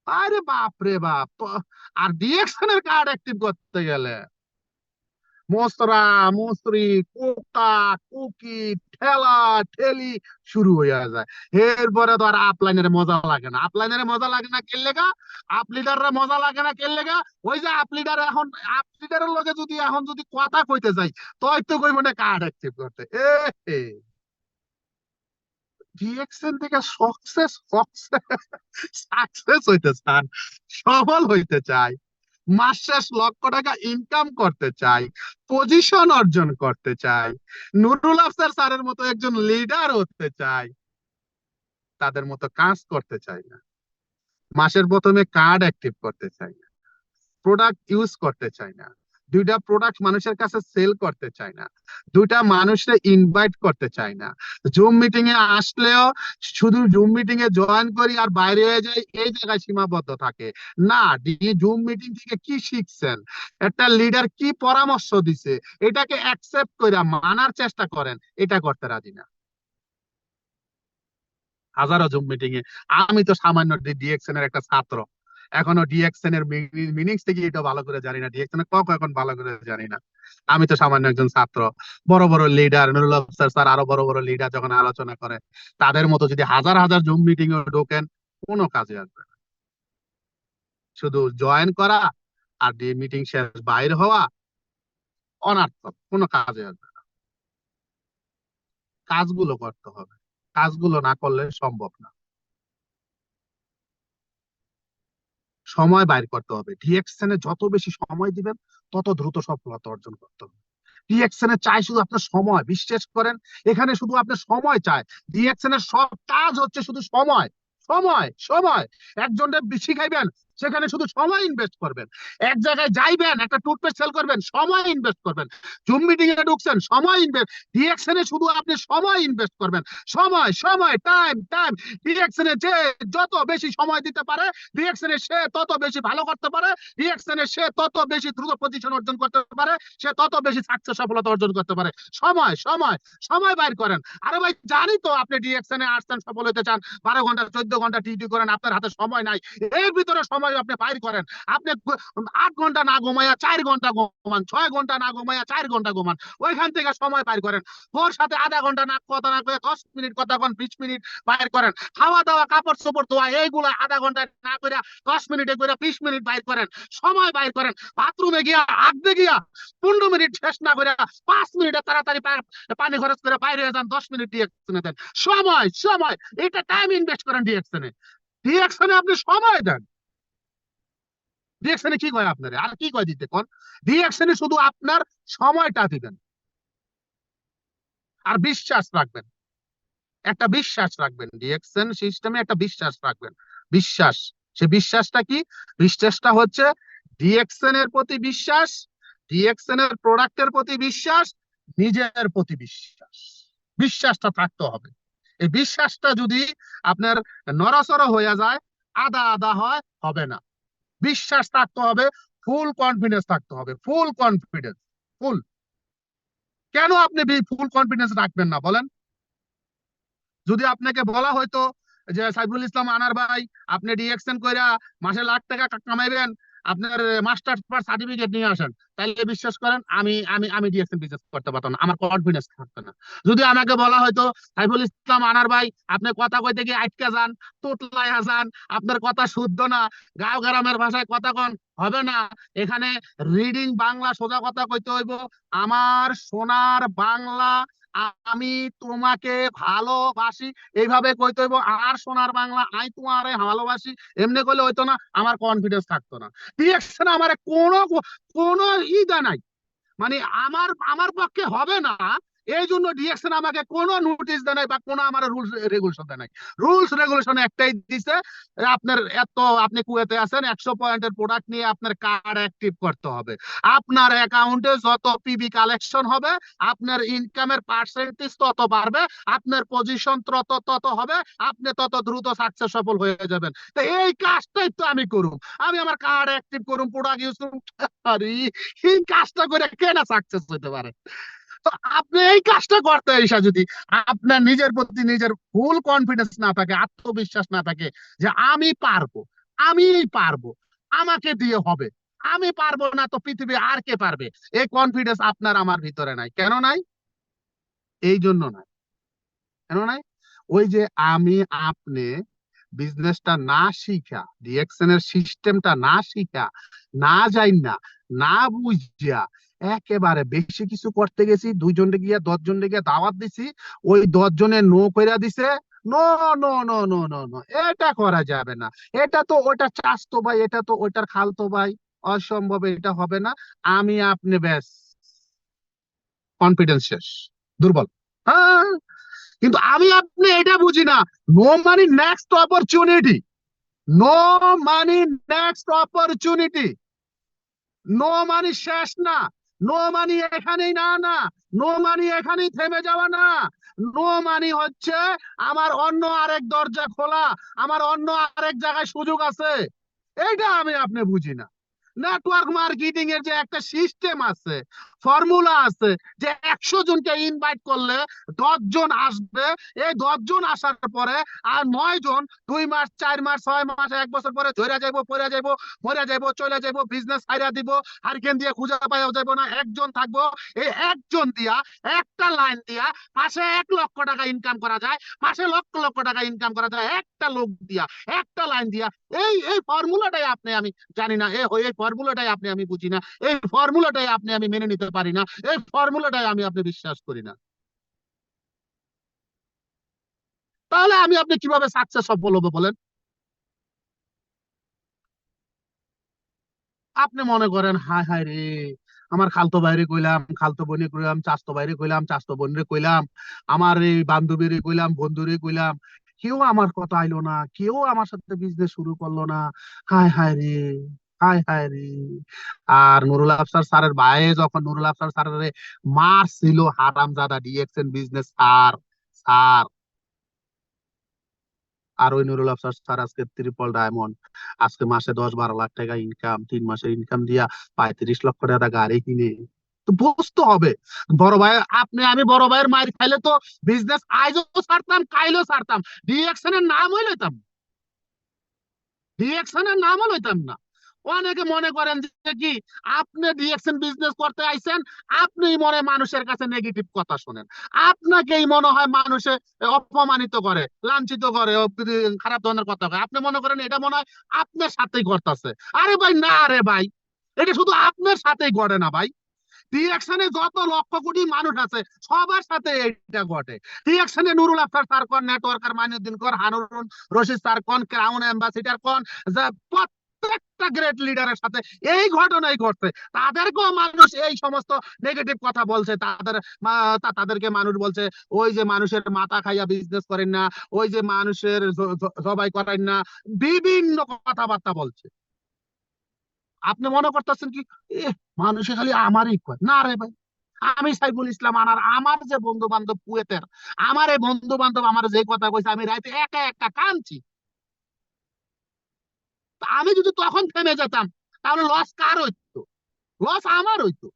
আরে বাপ রে বাপ আর ডিএকশন এর কার্ড অ্যাক্টিভ করতে গেলে মসরা মসরি কোকা কুকি ঠেলা ঠেলি শুরু হয়ে যায়। এরপরে তো আর আপলাইনের মজা লাগে না। আপলাইনের মজা লাগে না কেন লেগা? আপ লিডাররা মজা লাগে না কেন লেগা? ওই যে আপ লিডার এখন আপ লিডারের লগে যদি এখন যদি কথা কইতে যাই তই তো কই মানে কার্ড অ্যাক্টিভ করতে ডিএকশন থেকে সাকসেস হইতে চান, সফল হইতে চাই, মাস শেষ লক্ষ টাকা ইনকাম করতে চাই, পজিশন অর্জন করতে চাই, নুরুল আফসার স্যারের মতো একজন লিডার হতে চাই, তাদের মতো কাজ করতে চাই না, মাসের প্রথমে কার্ড অ্যাক্টিভ করতে চাই না, প্রোডাক্ট ইউজ করতে চাই না, দুইটা প্রোডাক্ট মানুষের কাছে সেল করতে চাই না, দুইটা মানুষকে ইনভাইট করতে চাই না, জুম মিটিং এ আসলেও শুধু জুম মিটিং এ জয়েন করি আর বাইরে হয়ে যাই, এই জায়গায় সীমাবদ্ধ থাকে না। জুম মিটিং থেকে কি শিখছেন, একটা লিডার কি পরামর্শ দিছে, এটাকে অ্যাকসেপ্ট করে মানার চেষ্টা করেন, এটা করতে রাজি না। হাজারো জুম মিটিং এ আমি তো সামান্য ডিএকশন এর একটা ছাত্র, এখনো ডিএকশন এর মিনিংস থেকে এটা ভালো করে জানি না, ডিএকশন এর এখন ভালো করে জানি না। আমি তো সামান্য একজন ছাত্র। বড় বড় লিডার নুরুল আফসার স্যার আরো বড় বড় লিডার যখন আলোচনা করে, তাদের মতো যদি হাজার হাজার জুম মিটিং এ ঢোকেন, কোনো কাজে আসবে না। শুধু জয়েন করা আর মিটিং শেষ বাইর হওয়া অনার্থক, কোনো কাজে আসবে না। কাজগুলো করতে হবে, কাজগুলো না করলে সম্ভব না। সময় বাইর করতে হবে। ডিএকশনে যত বেশি সময় দিবেন তত দ্রুত সফলতা অর্জন করতে হবে। ডিএকশনে চাই শুধু আপনার সময়, বিশ্বাস করেন এখানে শুধু আপনার সময় চায়। ডিএকশনের সব কাজ হচ্ছে শুধু সময়, সময় সময়। একজনের বেশি খাইবেন, সেখানে শুধু সময় ইনভেস্ট করবেন। এক জায়গায় যাইবেন, একটা টুথপেস্ট সেল করবেন, সময় ইনভেস্ট করবেন। জুম মিটিং এ ঢুকছেন, সময় ইনভেস্ট। ডিএকশনে শুধু আপনি সময় ইনভেস্ট করবেন, সময় সময় টাইম টাইম। ডিএকশনে যে যত বেশি সময় দিতে পারে, ডিএকশনে সে তত বেশি ভালো করতে পারে, ডিএকশনে সে তত বেশি দ্রুত পজিশন অর্জন করতে পারে, সে তত বেশি সাকসেস সফলতা অর্জন করতে পারে। সময় সময় সময় বাইর করেন। আরে ভাই জানি তো আপনি ডিএকশনে আসছেন, সফল হতে চান, 12 ঘন্টা 14 ঘন্টা ডিউটি করেন, আপনার হাতে সময় নাই। এর ভিতরে সময় আপনি বাইর করেন। আপনি 8 ঘন্টা না ঘুমাইয়া 4 ঘন্টা ঘুমান, 6 ঘন্টা না ঘুমাইয়া 4 ঘন্টা ঘুমান, ওইখান থেকে সময় বাইর করেন। ওর সাথে আধা ঘন্টা না কথা না কয়ে 10 মিনিট কথা কন, 20 মিনিট বাইর করেন। খাওয়া দাওয়া কাপড় চোপড় ধোয়া এইগুলা আধা ঘন্টা না করে 10 মিনিটে করে 20 মিনিট বাইর করেন, সময় বাইর করেন। বাথরুমে গিয়া আগতে গিয়া 15 মিনিট শেষ না করে 5 মিনিটে তাড়াতাড়ি পানি খরচ করে বাইরে যান, 10 মিনিট ডিএকশনে দেন। সময় সময়, এটা টাইম ইনভেস্ট করেন ডিএকশনে। ডিএকশনে আপনি সময় দেন। ডিএকশনে কি কয় আপনারে আর কি কয় দিতে কোন? ডিএকশনে শুধু আপনার সময়টা দিবেন আর বিশ্বাস রাখবেন। একটা বিশ্বাস রাখবেন, ডিএকশন সিস্টেমে একটা বিশ্বাস রাখবেন। বিশ্বাস, সে বিশ্বাসটা কি? বিশ্বাসটা হচ্ছে ডিএকশন এর প্রতি বিশ্বাস, ডিএকশন এর প্রোডাক্টের প্রতি বিশ্বাস, নিজের প্রতি বিশ্বাস। বিশ্বাসটা থাকতে হবে। এই বিশ্বাসটা যদি আপনার নড়াচড়া হয়ে যায়, আদা আদা হয়, হবে না। বিশ্বাস থাকতে হবে, ফুল কনফিডেন্স থাকতে হবে, ফুল কনফিডেন্স, ফুল। কেন আপনি ফুল কনফিডেন্স রাখবেন না বলেন? যদি আপনাকে বলা হয়তো যে সাইফুল ইসলাম আনার ভাই, আপনি ডিএকশন কইরা মাসে লাখ টাকা কামাইবেন, আপনার মাস্টার্স পাস সার্টিফিকেট নিয়ে আসেন, তাহলে বিশ্বাস করেন আমি আমি আমি ডিএকশন বিজনেস করতে পারতাম না, আমার কনফিডেন্স থাকতো না। যদি আমাকে বলা হয়তো সাইফুল ইসলাম আনার ভাই, আপনি কথা কইতে গিয়ে আটকে যান, তোতলায়া যান, আপনার কথা শুদ্ধ না, গাঁও গ্রামের ভাষায় কথা কন, হবে না, এখানে রিডিং বাংলা সোজা কথা কইতে হইব, আমার সোনার বাংলা, আমি তোমাকে ভালোবাসি, এইভাবে কইতে হইব। আর সোনার বাংলা, আই তোমারে ভালোবাসি, এমনি কইলে হইতো না, আমার কনফিডেন্স থাকতো না। ডিএকশনে আমার কোনো কোনো ইদা নাই, মানে আমার আমার পক্ষে হবে না। এই জন্য ডিএকশন আমাকে কোনো নোটিশ দেয় নাই বা কোনো আমার রুলস রেগুলেশন দেয় নাই। রুলস রেগুলেশন একটাই দিছে, আপনার এত, আপনি কুয়েতে আছেন, 100 পয়েন্টের প্রোডাক্ট নিয়ে আপনার কার্ড অ্যাক্টিভ করতে হবে। আপনার অ্যাকাউন্টে যত পিবি কালেকশন হবে, আপনার ইনকামের পার্সেন্টেজ তত বাড়বে, আপনার পজিশন তত তত হবে, আপনি তত দ্রুত সাকসেস সফল হয়ে যাবেন। তো এই কাজটাই তো আমি করুম, আমি আমার কার্ড অ্যাক্টিভ করুম, প্রোডাক্ট ইউজ করুম। আরে এই কাজটা করে কে না সাকসেস হতে পারে? তো আপনি এই কাজটা করতে এসে যদি আপনার নিজের প্রতি নিজের ফুল কনফিডেন্স না থাকে, আত্মবিশ্বাস না থাকে যে আমি পারবো, আমিই পারবো, আমাকে দিয়ে হবে, আমি পারবো না তো পৃথিবী আর কে পারবে, এই কনফিডেন্স আপনার আমার ভিতরে নাই। কেন নাই? এই জন্য নাই। কেন নাই? ওই যে আমি আপনি বিজনেসটা না শিখা, ডিএক্সএন এর সিস্টেমটা না শিখা, না যাই না, না বুঝিয়া একেবারে বেশি কিছু করতে গেছি, 2 জনকে গিয়া 10 জনকে গিয়া দাওয়াত দিছি, ওই 10 জনে নো কইরা দিছে। No no no no no no, এটা করা যাবে না, এটা তো ওটা চাচতো ভাই, এটা তো ওইটার খালতো ভাই, অসম্ভব, এটা হবে না। আমি আপনি ব্যাস কনফিডেন্স শেষ, দুর্বল। হ্যাঁ, কিন্তু আমি আপনি এটা বুঝি না। No money next opportunity, no money next opportunity, no money শেষ না, নো মানি এখানেই না, না নো মানি এখানেই থেমে যাওয়া না, নো মানি হচ্ছে আমার অন্য আরেক দরজা খোলা, আমার অন্য আরেক জায়গায় সুযোগ আছে। এইটা আমি আপনি বুঝি না। নেটওয়ার্ক মার্কেটিং এর যে একটা সিস্টেম আছে, ফর্মুলা আছে, যে 100 জনকে ইনভাইট করলে 10 জন আসবে, এই 10 জন আসার পরে আর 9 জন 2 মাস 4 মাস 6 মাস 1 বছর পরে ধরে যাইবো, পড়ে যাইবো, মরে যাইবো, চলে যাইবো, বিজনেস হাইরা দিব, হারিকেন দিয়ে খুঁজে পাওয়া যাইবো না, একজন থাকবো। এই একজন দিয়া, একটা লাইন দিয়া মাসে 1 লক্ষ টাকা ইনকাম করা যায়, মাসে লক্ষ লক্ষ টাকা ইনকাম করা যায় একটা লোক দিয়া, একটা লাইন দিয়া। এই এই ফর্মুলাটাই আপনি আমি জানি না, এই ফর্মুলাটাই আপনি আমি বুঝি না, এই ফর্মুলাটাই আপনি আমি মেনে নিতে পারি না, এই ফর্মুলাটাই আমি আপনি বিশ্বাস করি না। তাহলে আমি আপনি কিভাবে সাকসেস সফল হবো বলেন? আপনি মনে করেন হায় হায় রে, আমার খালতো ভাইরে কইলাম, খালতো বোনে কইলাম, চাচতো ভাইরে কইলাম, চাচতো বোনরে কইলাম, আমার এই বান্ধবীরে কইলাম, বন্ধুরে কইলাম, কেউ আমার কথা আইলো না, কেউ আমার সাথে বিজনেস শুরু করলো না। হায় হায় রে, হায় হায় রে। আর নুরুল আফসার স্যারের ভাই যখন নুরুল আফসার স্যারের মারছিল, হারামজাদা ডিএক্সএন বিজনেস স্যার, স্যার, আর ওই নুরুল আফসার স্যার আজকে ট্রিপল ডায়মন্ড, আজকে মাসে 10-12 লাখ টাকা ইনকাম, 3 মাসের ইনকাম দিয়া 35 লক্ষ টাকা গাড়ি কিনে। তো বুঝতে হবে, বড় ভাই আপনি আমি বড় ভাইয়ের মায়ের খাইলে তো বিজনেস আইজও ছাড়তাম, কাইলেও ছাড়তাম, ডিএক্সএন এর নামও লইতাম, ডিএক্সএন এর নামও লইতাম না। অনেকে মনে করেন যে কি আপনি ডিএক্সএন বিজনেস করতে আইছেন, আপনি মনে মানুষের কাছে নেগেটিভ কথা শোনেন, আপনাকেই মনে হয় মানুষে অপমানিত করে, লাঞ্ছিত করে, খারাপ ধরনের কথা কয়, আপনি মনে করেন এটা মনে হয় আপনার সাথেই ঘটতেছে। আরে ভাই না রে ভাই, এটা শুধু আপনার সাথেই ঘটে না ভাই, ডিএক্সএনে যত লক্ষ কোটি মানুষ আছে সবার সাথে এটা ঘটে। ডিএক্সএনে নুরুল আফসার স্যার কোন, নেটওয়ার্কার মাইনুদ্দিন কোন, হানুরুন রশিদ স্যার কোন, ক্রাউন অ্যাম্বাসিডার কোন, যা প্রত্যেকটা গ্রেট লিডারের সাথে এই ঘটনাই ঘটছে। তাদেরকেও মানুষ এই সমস্ত নেগেটিভ কথা বলছে, তাদেরকে মানুষ বলছে ওই যে মানুষের মাথা খাইয়া বিজনেস করেন না, ওই যে মানুষের জবাই করেন না, বিভিন্ন কথাবার্তা বলছে। আপনি মনে করতেছেন কি মানুষে খালি আমারই কয় না রে ভাই, আমি সাইফুল ইসলাম আনার, আমার যে বন্ধু বান্ধব কুয়েতের, আমার এই বন্ধু বান্ধব আমার যে কথা কইছে, আমি রাইতে একা একা কাঁদছি। আমি যদি তখন থেমে যেতাম তাহলে লস কার হইতো? লস আমার হইতো।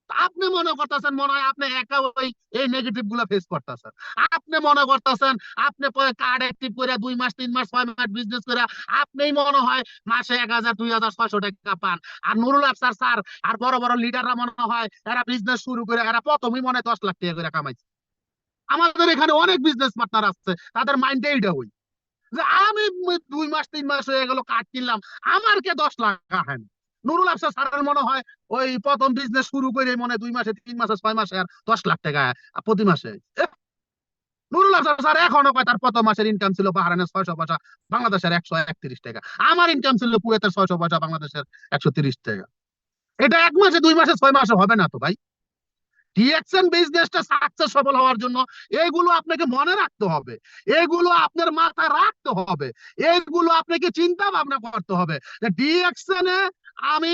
আপনি মনে করতেছেন মনে হয় আপনি একা ওই এই নেগেটিভ গুলা ফেস করতেছেন, আপনি মনে করতেছেন আপনি কার্ড অ্যাক্টিভ করে 2 মাস 3 মাস 6 মাস বিজনেস করে আপনি মনে হয় মাসে 1000 2000 600 টাকা পান। আর নুরুল আফসার স্যার আর বড় বড় লিডাররা মনে হয় এরা বিজনেস শুরু করে এরা প্রথমেই মনে হয় 10 লাখ টাকা করে কামাইছে। আমাদের এখানে অনেক বিজনেস পার্টনার আছে, তাদের মাইন্ডে এইটা হই যে আমি 2 মাস 3 মাস হয়ে গেল কার্ড কিনলাম, আমার কে 10 লাখ হয় না। নুরুল আফসার স্যারের মনে হয় ওই প্রথম বিজনেস শুরু করে মনে 2 মাসে 3 মাসে 6 মাসে আর 10 লাখ টাকা প্রতি মাসে। নুরুল আফসার স্যার এখনো কয় তার প্রথম মাসের ইনকাম ছিল বাহারানের 600 পয়সা, বাংলাদেশের 131 টাকা, আমার ইনকাম ছিল কুয়েতের 600 পয়সা, বাংলাদেশের 130 টাকা। এটা 1 মাসে 2 মাসে 6 মাসে হবে না তো ভাই। ডিএক্সএন বিজনেসটা সাকসেস সফল হওয়ার জন্য এগুলো আপনাকে মনে রাখতে হবে, এগুলো আপনার মাথায় রাখতে হবে, এগুলো আপনাকে চিন্তা ভাবনা করতে হবে যে ডিএক্সএন এ আমি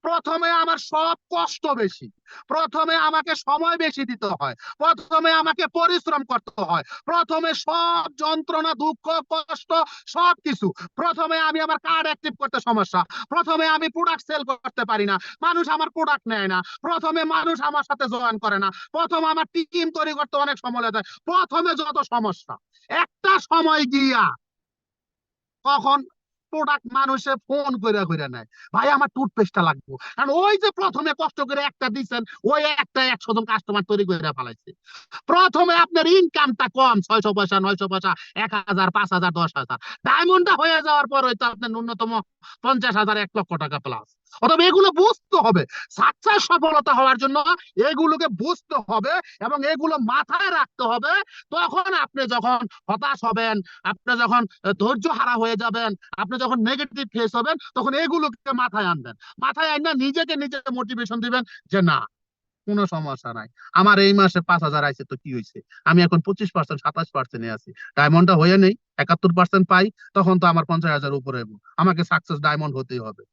প্রথমে আমার সব কষ্ট বেশি, প্রথমে আমাকে সময় বেশি দিতে হয়, প্রথমে আমাকে পরিশ্রম করতে হয়, প্রথমে সব যন্ত্রণা দুঃখ কষ্ট সবকিছু, প্রথমে আমি আমার কার্ড অ্যাক্টিভ করতে সমস্যা, প্রথমে আমি প্রোডাক্ট সেল করতে পারি না, মানুষ আমার প্রোডাক্ট নেয় না, প্রথমে মানুষ আমার সাথে জয়েন করে না, প্রথম আমার টিম তৈরি করতে অনেক সময় লাগে, প্রথমে যত সমস্যা, একটা সময় গিয়া কখন প্রোডাক্ট মানুষে ফোন করে করে নেয়, ভাই আমার টুথপেস্টটা লাগবে, কারণ ওই যে প্রথমে কষ্ট করে একটা দিচ্ছেন, ওই একটা 100 জন কাস্টমার তৈরি করে ফেলাইছে। প্রথমে আপনার ইনকামটা কম, 600 পয়সা, 900 পয়সা, 1000, 5000, 10,000, ডায়মন্ডটা হয়ে যাওয়ার পর হয়তো আপনার ন্যূনতম 50,000, 1 লক্ষ টাকা প্লাস। অথবা এগুলো বুঝতে হবে, সাকসেস সফলতা হওয়ার জন্য এগুলোকে বুঝতে হবে এবং এগুলো মাথায় রাখতে হবে। তখন আপনি যখন হতাশ হবেন, আপনি যখন ধৈর্য হারা হয়ে যাবেন, আপনি যখন নেগেটিভ ফেস হবেন, তখন এগুলোকে মাথায় আনবেন। মাথায় আনবেন, নিজেকে নিজে মোটিভেশন দিবেন যে না, কোনো সমস্যা নাই, আমার এই মাসে 5,000 আইছে তো কি হয়েছে, আমি এখন 25%, 27% আছি, ডায়মন্ডটা হয়ে নেই, 71% পাই, তখন তো আমার 50,000 উপরে হইবো, আমাকে সাকসেস ডায়মন্ড হতেই হবে।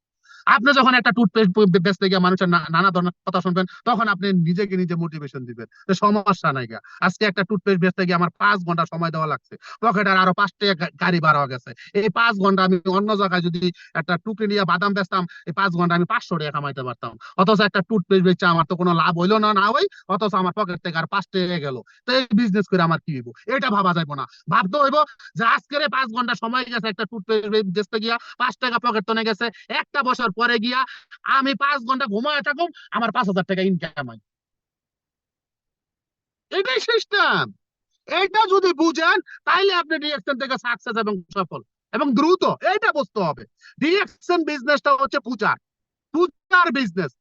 আপনি যখন একটা টুথপেস্ট বেচতে গিয়ে মানুষের নানা ধরনের কথা শুনবেন, তখন আপনি নিজেকে নিজে মোটিভেশন দিবেন যে সমস্যা নাই গা, আজকে একটা টুথপেস্ট বেচতে গিয়ে আমার 5 ঘন্টা সময় দেওয়া লাগছে, পকেটের আরো 5 টাকা গাড়ি ভাড়া হয়ে গেছে, এই 5 ঘন্টা আমি অন্য জায়গায় যদি একটা টুকরি নিয়ে বাদাম বেচতাম, এই 5 ঘন্টা আমি 500 টাকা কামাইতে পারতাম। অথচ একটা টুথপেস্ট বেচে আমার তো কোনো লাভ হইলো না, না হই, অথচ আমার পকেট থেকে আর 5 টাকা গেল, তো এই বিজনেস করে আমার কি হইব? এটা ভাবা যাইব না। ভাবতে হইব যে আজকের 5 ঘন্টা সময় গেছে একটা টুথপেস্ট বেচতে গিয়া, 5 টাকা পকেট তো গেছে, একটা বছর পরে গিয়া আমি 5 ঘন্টা ঘুমায় থাকুম, আমার 5,000 টাকা ইনকাম হয়। এটাই সিস্টেম। এটা যদি বুঝেন, তাইলে আপনি ডিএক্সএন থেকে সাকসেস এবং সফল এবং দ্রুত, এটা বুঝতে হবে। ডিএক্সএন বিজনেসটা হচ্ছে পূজার পূজার বিজনেস,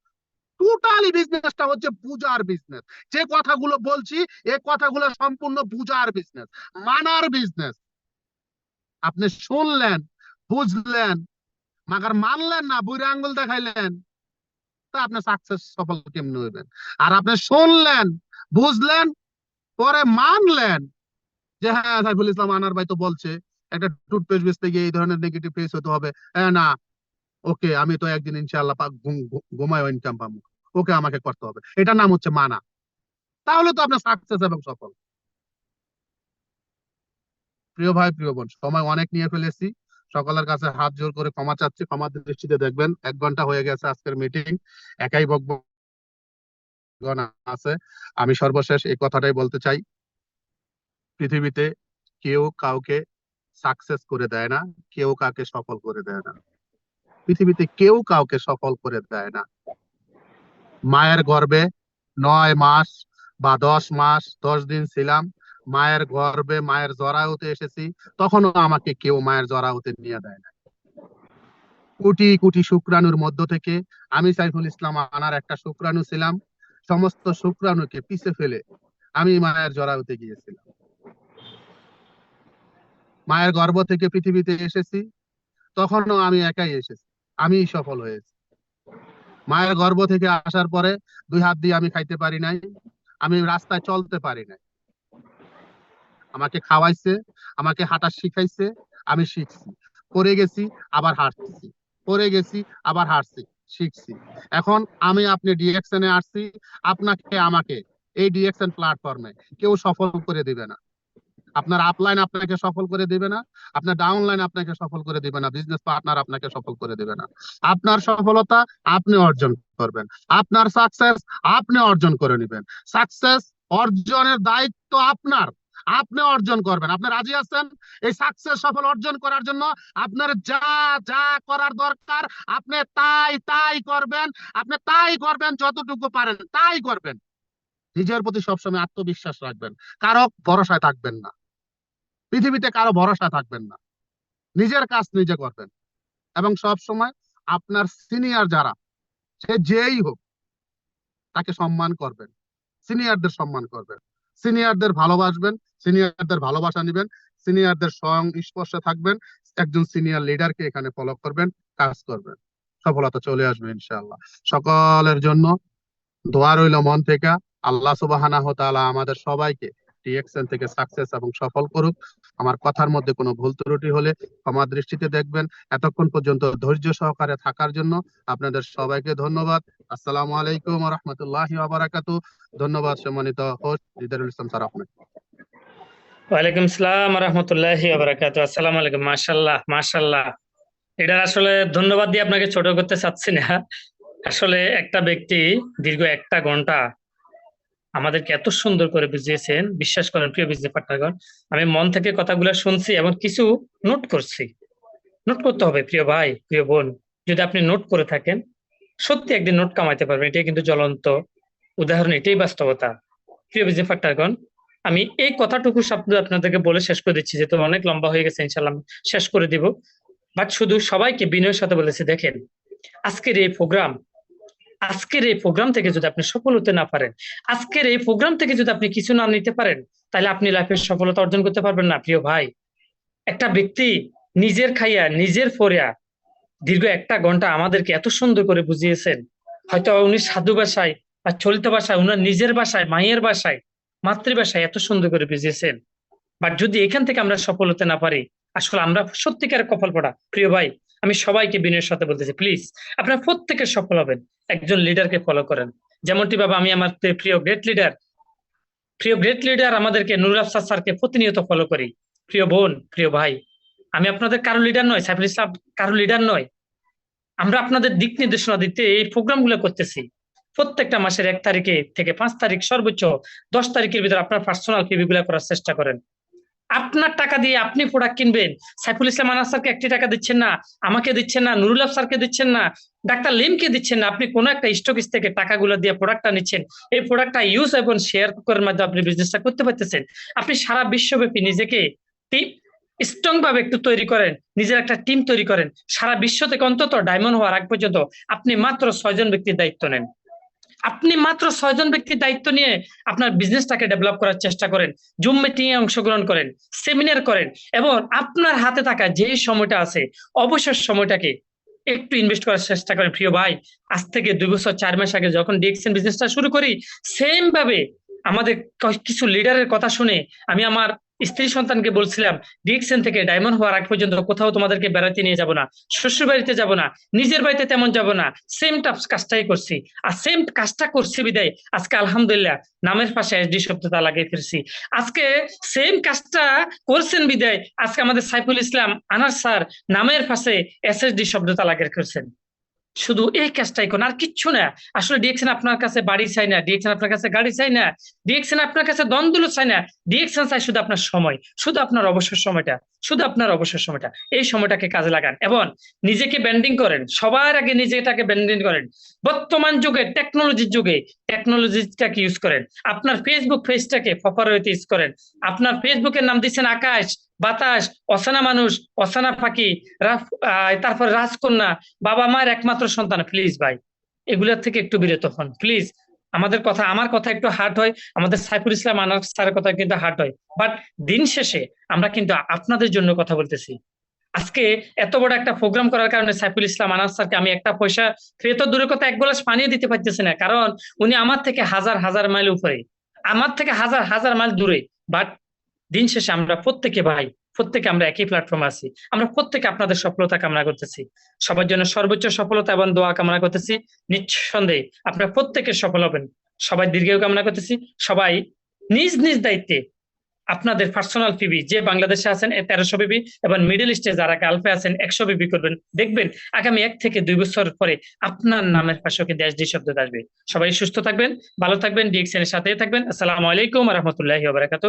টোটালি বিজনেসটা হচ্ছে পূজার বিজনেস। যে কথাগুলো বলছি, এই কথাগুলো সম্পূর্ণ পূজার বিজনেস, মানার বিজনেস। আপনি শুনলেন, বুঝলেন, মাগার মানলেন না, বুড়ি আঙ্গুল দেখাইলেন, তা আপনি সাকসেস সফল কেমনে হইবেন? আর আপনি শুনলেন, বুঝলেন, পরে মানলেন যে হ্যাঁ সাইফুল ইসলাম আনার ভাই তো বলছে একটা টুথপেস্ট বেচতে গিয়ে এই ধরনের নেগেটিভ ফেস হতে হবে, হ্যাঁ না, ওকে আমি তো একদিন ইনশাআল্লাহ ঘুমায় ইনকাম পাবো, ওকে আমাকে করতে হবে, এটার নাম হচ্ছে মানা। তাহলে তো আপনার সাকসেস এবং সফল। প্রিয় ভাই, প্রিয় বোন, সময় অনেক নিয়ে ফেলেছি, সকলের কাছে হাত জোর করে ক্ষমা চাচ্ছি, ক্ষমার দৃষ্টিতে দেখবেন। 1 ঘন্টা হয়ে গেছে আজকের মিটিং, একাই বকবক আছে। আমি সর্বশেষ এই কথাটাই বলতে চাই, পৃথিবীতে কেউ কাউকে সাকসেস করে দেয় না, কেউ কাউকে সফল করে দেয় না। পৃথিবীতে কেউ কাউকে সফল করে দেয় না। মায়ের গর্ভে 9 মাস বা 10 মাস 10 দিন ছিলাম, মায়ের গর্ভে মায়ের জরায়ুতে এসেছি, তখনও আমাকে কেউ মায়ের জরায়ুতে নিয়ে দেয় না। কোটি কোটি শুক্রাণুর মধ্য থেকে আমি সাইফুল ইসলাম আনার একটা শুক্রাণু ছিলাম, সমস্ত শুক্রাণুকে পিছে ফেলে আমি মায়ের জরায়ুতে গিয়েছিলাম। মায়ের গর্ভ থেকে পৃথিবীতে এসেছি, তখনও আমি একাই এসেছি, আমি সফল হয়েছি। মায়ের গর্ভ থেকে আসার পরে 2 হাত দিয়ে আমি খাইতে পারি নাই, আমি রাস্তায় চলতে পারি নাই, আমাকে খাওয়াইছে, আমাকে হাঁটা শিখাইছে, আমি শিখছি, পড়ে গেছি আবার হাঁটছি, পড়ে গেছি আবার হাঁটছি, শিখছি। এখন আমি আপনি ডিএক্সএনে আসছি, আপনাকে আমাকে এই ডিএক্সএন প্ল্যাটফর্মে কেউ সফল করে দিবে না। আপনার আপলাইন আপনাকে সফল করে দিবে না, আপনার ডাউনলাইন আপনাকে সফল করে দিবে না, বিজনেস পার্টনার আপনাকে সফল করে দিবে না। আপনার সফলতা আপনি অর্জন করবেন, আপনার সাকসেস আপনি অর্জন করে নেবেন। সাকসেস অর্জনের দায়িত্ব আপনার, আপনি অর্জন করবেন। আপনি রাজি আছেন এই সাকসেস সফল অর্জন করার জন্য? আপনার যা যা করার দরকার আপনি তাই তাই করবেন, আপনি তাই করবেন, যতটুকু পারেন তাই করবেন। নিজের প্রতি সবসময় আত্মবিশ্বাস রাখবেন, কারো ভরসায় থাকবেন না, পৃথিবীতে কারো ভরসা থাকবেন না, নিজের কাজ নিজে করবেন। এবং সব সময় আপনার সিনিয়র যারা, সে যেই হোক, তাকে সম্মান করবেন, সিনিয়রদের সম্মান করবেন, সিনিয়রদের ভালোবাসবেন, সিনিয়রদের ভালোবাসা নেবেন, সিনিয়রদের সংস্পর্শে থাকবেন, একজন সিনিয়র লিডারকে এখানে ফলো করবেন, কাজ করবেন, সফলতা চলে আসবে ইনশাআল্লাহ। সকলের জন্য দোয়া রইল মন থেকে, আল্লাহ সুবহানাহু ওয়া তাআলা আমাদের সবাইকে ডিএক্সএন থেকে সাকসেস এবং সফল করুক। আমার কথার মধ্যে কোনো ভুল ত্রুটি হলে ক্ষমা দৃষ্টিতে দেখবেন। এতক্ষণ পর্যন্ত ধৈর্য সহকারে থাকার জন্য আপনাদের সবাইকে ধন্যবাদ। আসসালামু আলাইকুম ওয়া রাহমাতুল্লাহি ওয়া বারাকাতুহু। ধন্যবাদ সম্মানিত হোস্ট দিদারুল ইসলাম স্যার আপনাকে। ওয়ালাইকুম আসসালাম রহমতুল্লাহি ওয়া বারাকাতুহু। আসসালামু আলাইকুম। মাশাআল্লাহ, মাশাআল্লাহ। এটা আসলে ধন্যবাদ দিয়ে আপনাকে ছোট করতে চাচ্ছি না। আসলে একটা ব্যক্তি দীর্ঘ 1 ঘন্টা আমাদেরকে এত সুন্দর করে বুঝিয়েছেন, বিশ্বাস করেন প্রিয় বিজনেস পার্টনারগণ, আমি মন থেকে কথাগুলো শুনছি এবং কিছু নোট করছি। নোট করতে হবে প্রিয় ভাই, প্রিয় বোন। যদি আপনি নোট করে থাকেন, সত্যি একদিন নোট কামাইতে পারবেন। এটাই কিন্তু জ্বলন্ত উদাহরণ, এটাই বাস্তবতা। প্রিয় বিজে ফাক্তারগণ, আমি এই কথাটুকু শব্দ আপনাদেরকে বলে শেষ করে দিচ্ছি, যেহেতু অনেক লম্বা হয়ে গেছে, ইনশাল্লাহ শেষ করে দিব। বাট শুধু সবাইকে বিনয়ের সাথে বলেছি, দেখেন আজকের এই প্রোগ্রাম থেকে যদি আপনি সফল হতে না পারেন, আজকের এই প্রোগ্রাম থেকে যদি আপনি কিছু না নিতে পারেন, তাহলে আপনি লাইফের সফলতা অর্জন করতে পারবেন না প্রিয় ভাই। একটা ব্যক্তি নিজের খাইয়া নিজের ফরিয়া দীর্ঘ 1 ঘন্টা আমাদেরকে এত সুন্দর করে বুঝিয়েছেন। হয়তো উনি সাধু ভাষায় বা চলিত ভাষায়, উনার নিজের ভাষায়, মায়ের ভাষায়, মাতৃভাষায় এত সুন্দর করে বুঝিয়েছেন। বাট যদি এখান থেকে আমরা সফল হতে না পারি, আসলে আমরা সত্যিকার কপাল পড়া প্রিয় ভাই। আমি সবাইকে বিনয়ের সাথে বলতেছি, প্লিজ আপনারা প্রত্যেকে সফল হবেন, একজন লিডারকে ফলো করেন। যেমনটি ভাবে আমি আমার প্রিয় গ্রেট লিডার আমাদেরকে নুরুল আফসার স্যারকে প্রতিনিয়ত ফলো করি। প্রিয় বোন, প্রিয় ভাই, আমি আপনাদের কারো লিডার নয়, সাইফুল ইসলাম কারো লিডার নয়। আমরা আপনাদের দিক নির্দেশনা দিতে এই প্রোগ্রামগুলো করতেছি। প্রত্যেকটা মাসের 1 তারিখে থেকে 5 তারিখ, সর্বোচ্চ 10 তারিখের ভিতরে আপনার পার্সোনাল পিভি গুলা করার চেষ্টা করেন। আপনার টাকা দিয়ে আপনি প্রোডাক্ট কিনবেন। সাইফুল ইসলাম আনাস স্যারকে 1 টাকা দিচ্ছেন না, আমাকে দিচ্ছেন না, নুরুল আফসার স্যারকে দিচ্ছেন না, ডাক্তার লিমকে দিচ্ছেন না। আপনি কোন একটা স্টকিস থেকে টাকাগুলো দিয়ে প্রোডাক্টটা নিচ্ছেন। এই প্রোডাক্টটা ইউজ এবং শেয়ার করার মাধ্যমে আপনি বিজনেসটা করতে পারতেছেন। আপনি সারা বিশ্বব্যাপী নিজেকে স্ট্রং ভাবে একটু তৈরি করেন, নিজের একটা টিম তৈরি করেন। সারা বিশ্ব থেকে অন্তত ডায়মন্ড হওয়ার আগ পর্যন্ত আপনি মাত্র 6 জন ব্যক্তির দায়িত্ব নেন। আপনি মাত্র 6 জন ব্যক্তির দায়িত্ব নিয়ে আপনার বিজনেসটাকে ডেভেলপ করার চেষ্টা করেন। জুম মিটিংয়ে অংশগ্রহণ করেন, সেমিনার করেন, এবং আপনার হাতে থাকা যে সময়টা আছে, অবসর সময়টাকে একটু ইনভেস্ট করার চেষ্টা করেন। প্রিয় ভাই, আজ থেকে 2 বছর 4 মাস আগে যখন ডিএক্সএন বিজনেসটা শুরু করি, সেম ভাবে আমাদের কিছু লিডারের কথা শুনে আমি আমার স্ত্রী সন্তানকে বলছিলাম, ডিএক্সএন থেকে ডায়মন্ড হওয়ার আগ পর্যন্ত কোথাও তোমাদেরকে বেড়াতে নিয়ে যাব না, শ্বশুর বাড়িতে যাব না, নিজের বাড়িতে তেমন যাব না। সেম কাজটাই করছি, আর সেম কাজটা করছি বিদায় আজকে আলহামদুলিল্লাহ নামের পাশে এসডি শব্দটা লাগিয়ে ফিরছি। আজকে সেম কাজটা করছেন বিদায় আজকে আমাদের সাইফুল ইসলাম আনাস স্যার নামের পাশে এসএসডি শব্দটা লাগিয়ে করছেন। শুধু এই কাজটাই কোন, আর কিচ্ছু না। আসলে ডিএক্সএন আপনার কাছে বাড়ি চাই না, ডিএক্সএন আপনার কাছে গাড়ি চাই না, ডিএক্সএন আপনার কাছে দ্বন্দ্ব চাই না। ডিএক্সএন চাই শুধু আপনার সময়, শুধু আপনার অবসর সময়টা, শুধু আপনার অবসর সময়টা। এই সময়টাকে কাজে লাগান এবং নিজেকে ব্র্যান্ডিং করেন। সবার আগে নিজেটাকে ব্র্যান্ডিং করেন। বর্তমান যুগে, টেকনোলজির যুগে টেকনোলজিটাকে ইউজ করেন। আপনার ফেসবুক পেজটাকে প্রপারলি ইউজ করেন। আপনার ফেসবুকের নাম দিচ্ছেন আকাশ, বাতাস, অচেনা মানুষ, অচেনা পাখি, তারপর রাজকন্যা, বাবা মায়ের একমাত্র সন্তান। প্লিজ ভাই, এগুলোর থেকে একটু বিরত হন প্লিজ। আমার কথা একটু হার্ড হয়, আমাদের সাইফুল ইসলাম আনাস স্যারের কথা কিন্তু হার্ড হয়, বাট দিন শেষে আমরা কিন্তু আপনাদের জন্য কথা বলতেছি। আজকে এত বড় একটা প্রোগ্রাম করার কারণে সাইফুল ইসলাম আনাস স্যারকে আমি একটা পয়সা ফেরত দূরের কথা 1 গ্লাস পানিও দিতে পারতেছি না, কারণ উনি আমার থেকে হাজার হাজার মাইল উপরে, আমার থেকে হাজার হাজার মাইল দূরে। বাট দিন শেষে আমরা প্রত্যেকে ভাই, প্রত্যেকে আমরা একই প্ল্যাটফর্মে আছি। আমরা প্রত্যেকে আপনাদের সফলতা কামনা করতেছি, সবার জন্য সর্বোচ্চ সফলতা এবং দোয়া কামনা করতেছি। নিঃসন্দেহে আপনারা প্রত্যেকে সফল হবেন, সবাই দীর্ঘায়ু কামনা করতেছি। সবাই নিজ নিজ দায়িত্বে আপনাদের পার্সোনাল পিবি, যে বাংলাদেশে আছেন 1300 পিবি, এবং মিডল ইস্টে যারা গালফে আছেন 100 পিবি করবেন। দেখবেন আগামী 1 থেকে 2 বছর পরে আপনার নামের পাশে দেশটি শব্দ আসবে। সবাই সুস্থ থাকবেন, ভালো থাকবেন, ডিএক্সএন এর সাথে থাকবেন। আসসালামু আলাইকুম ওয়া রাহমাতুল্লাহি ওয়া বারাকাতুহু।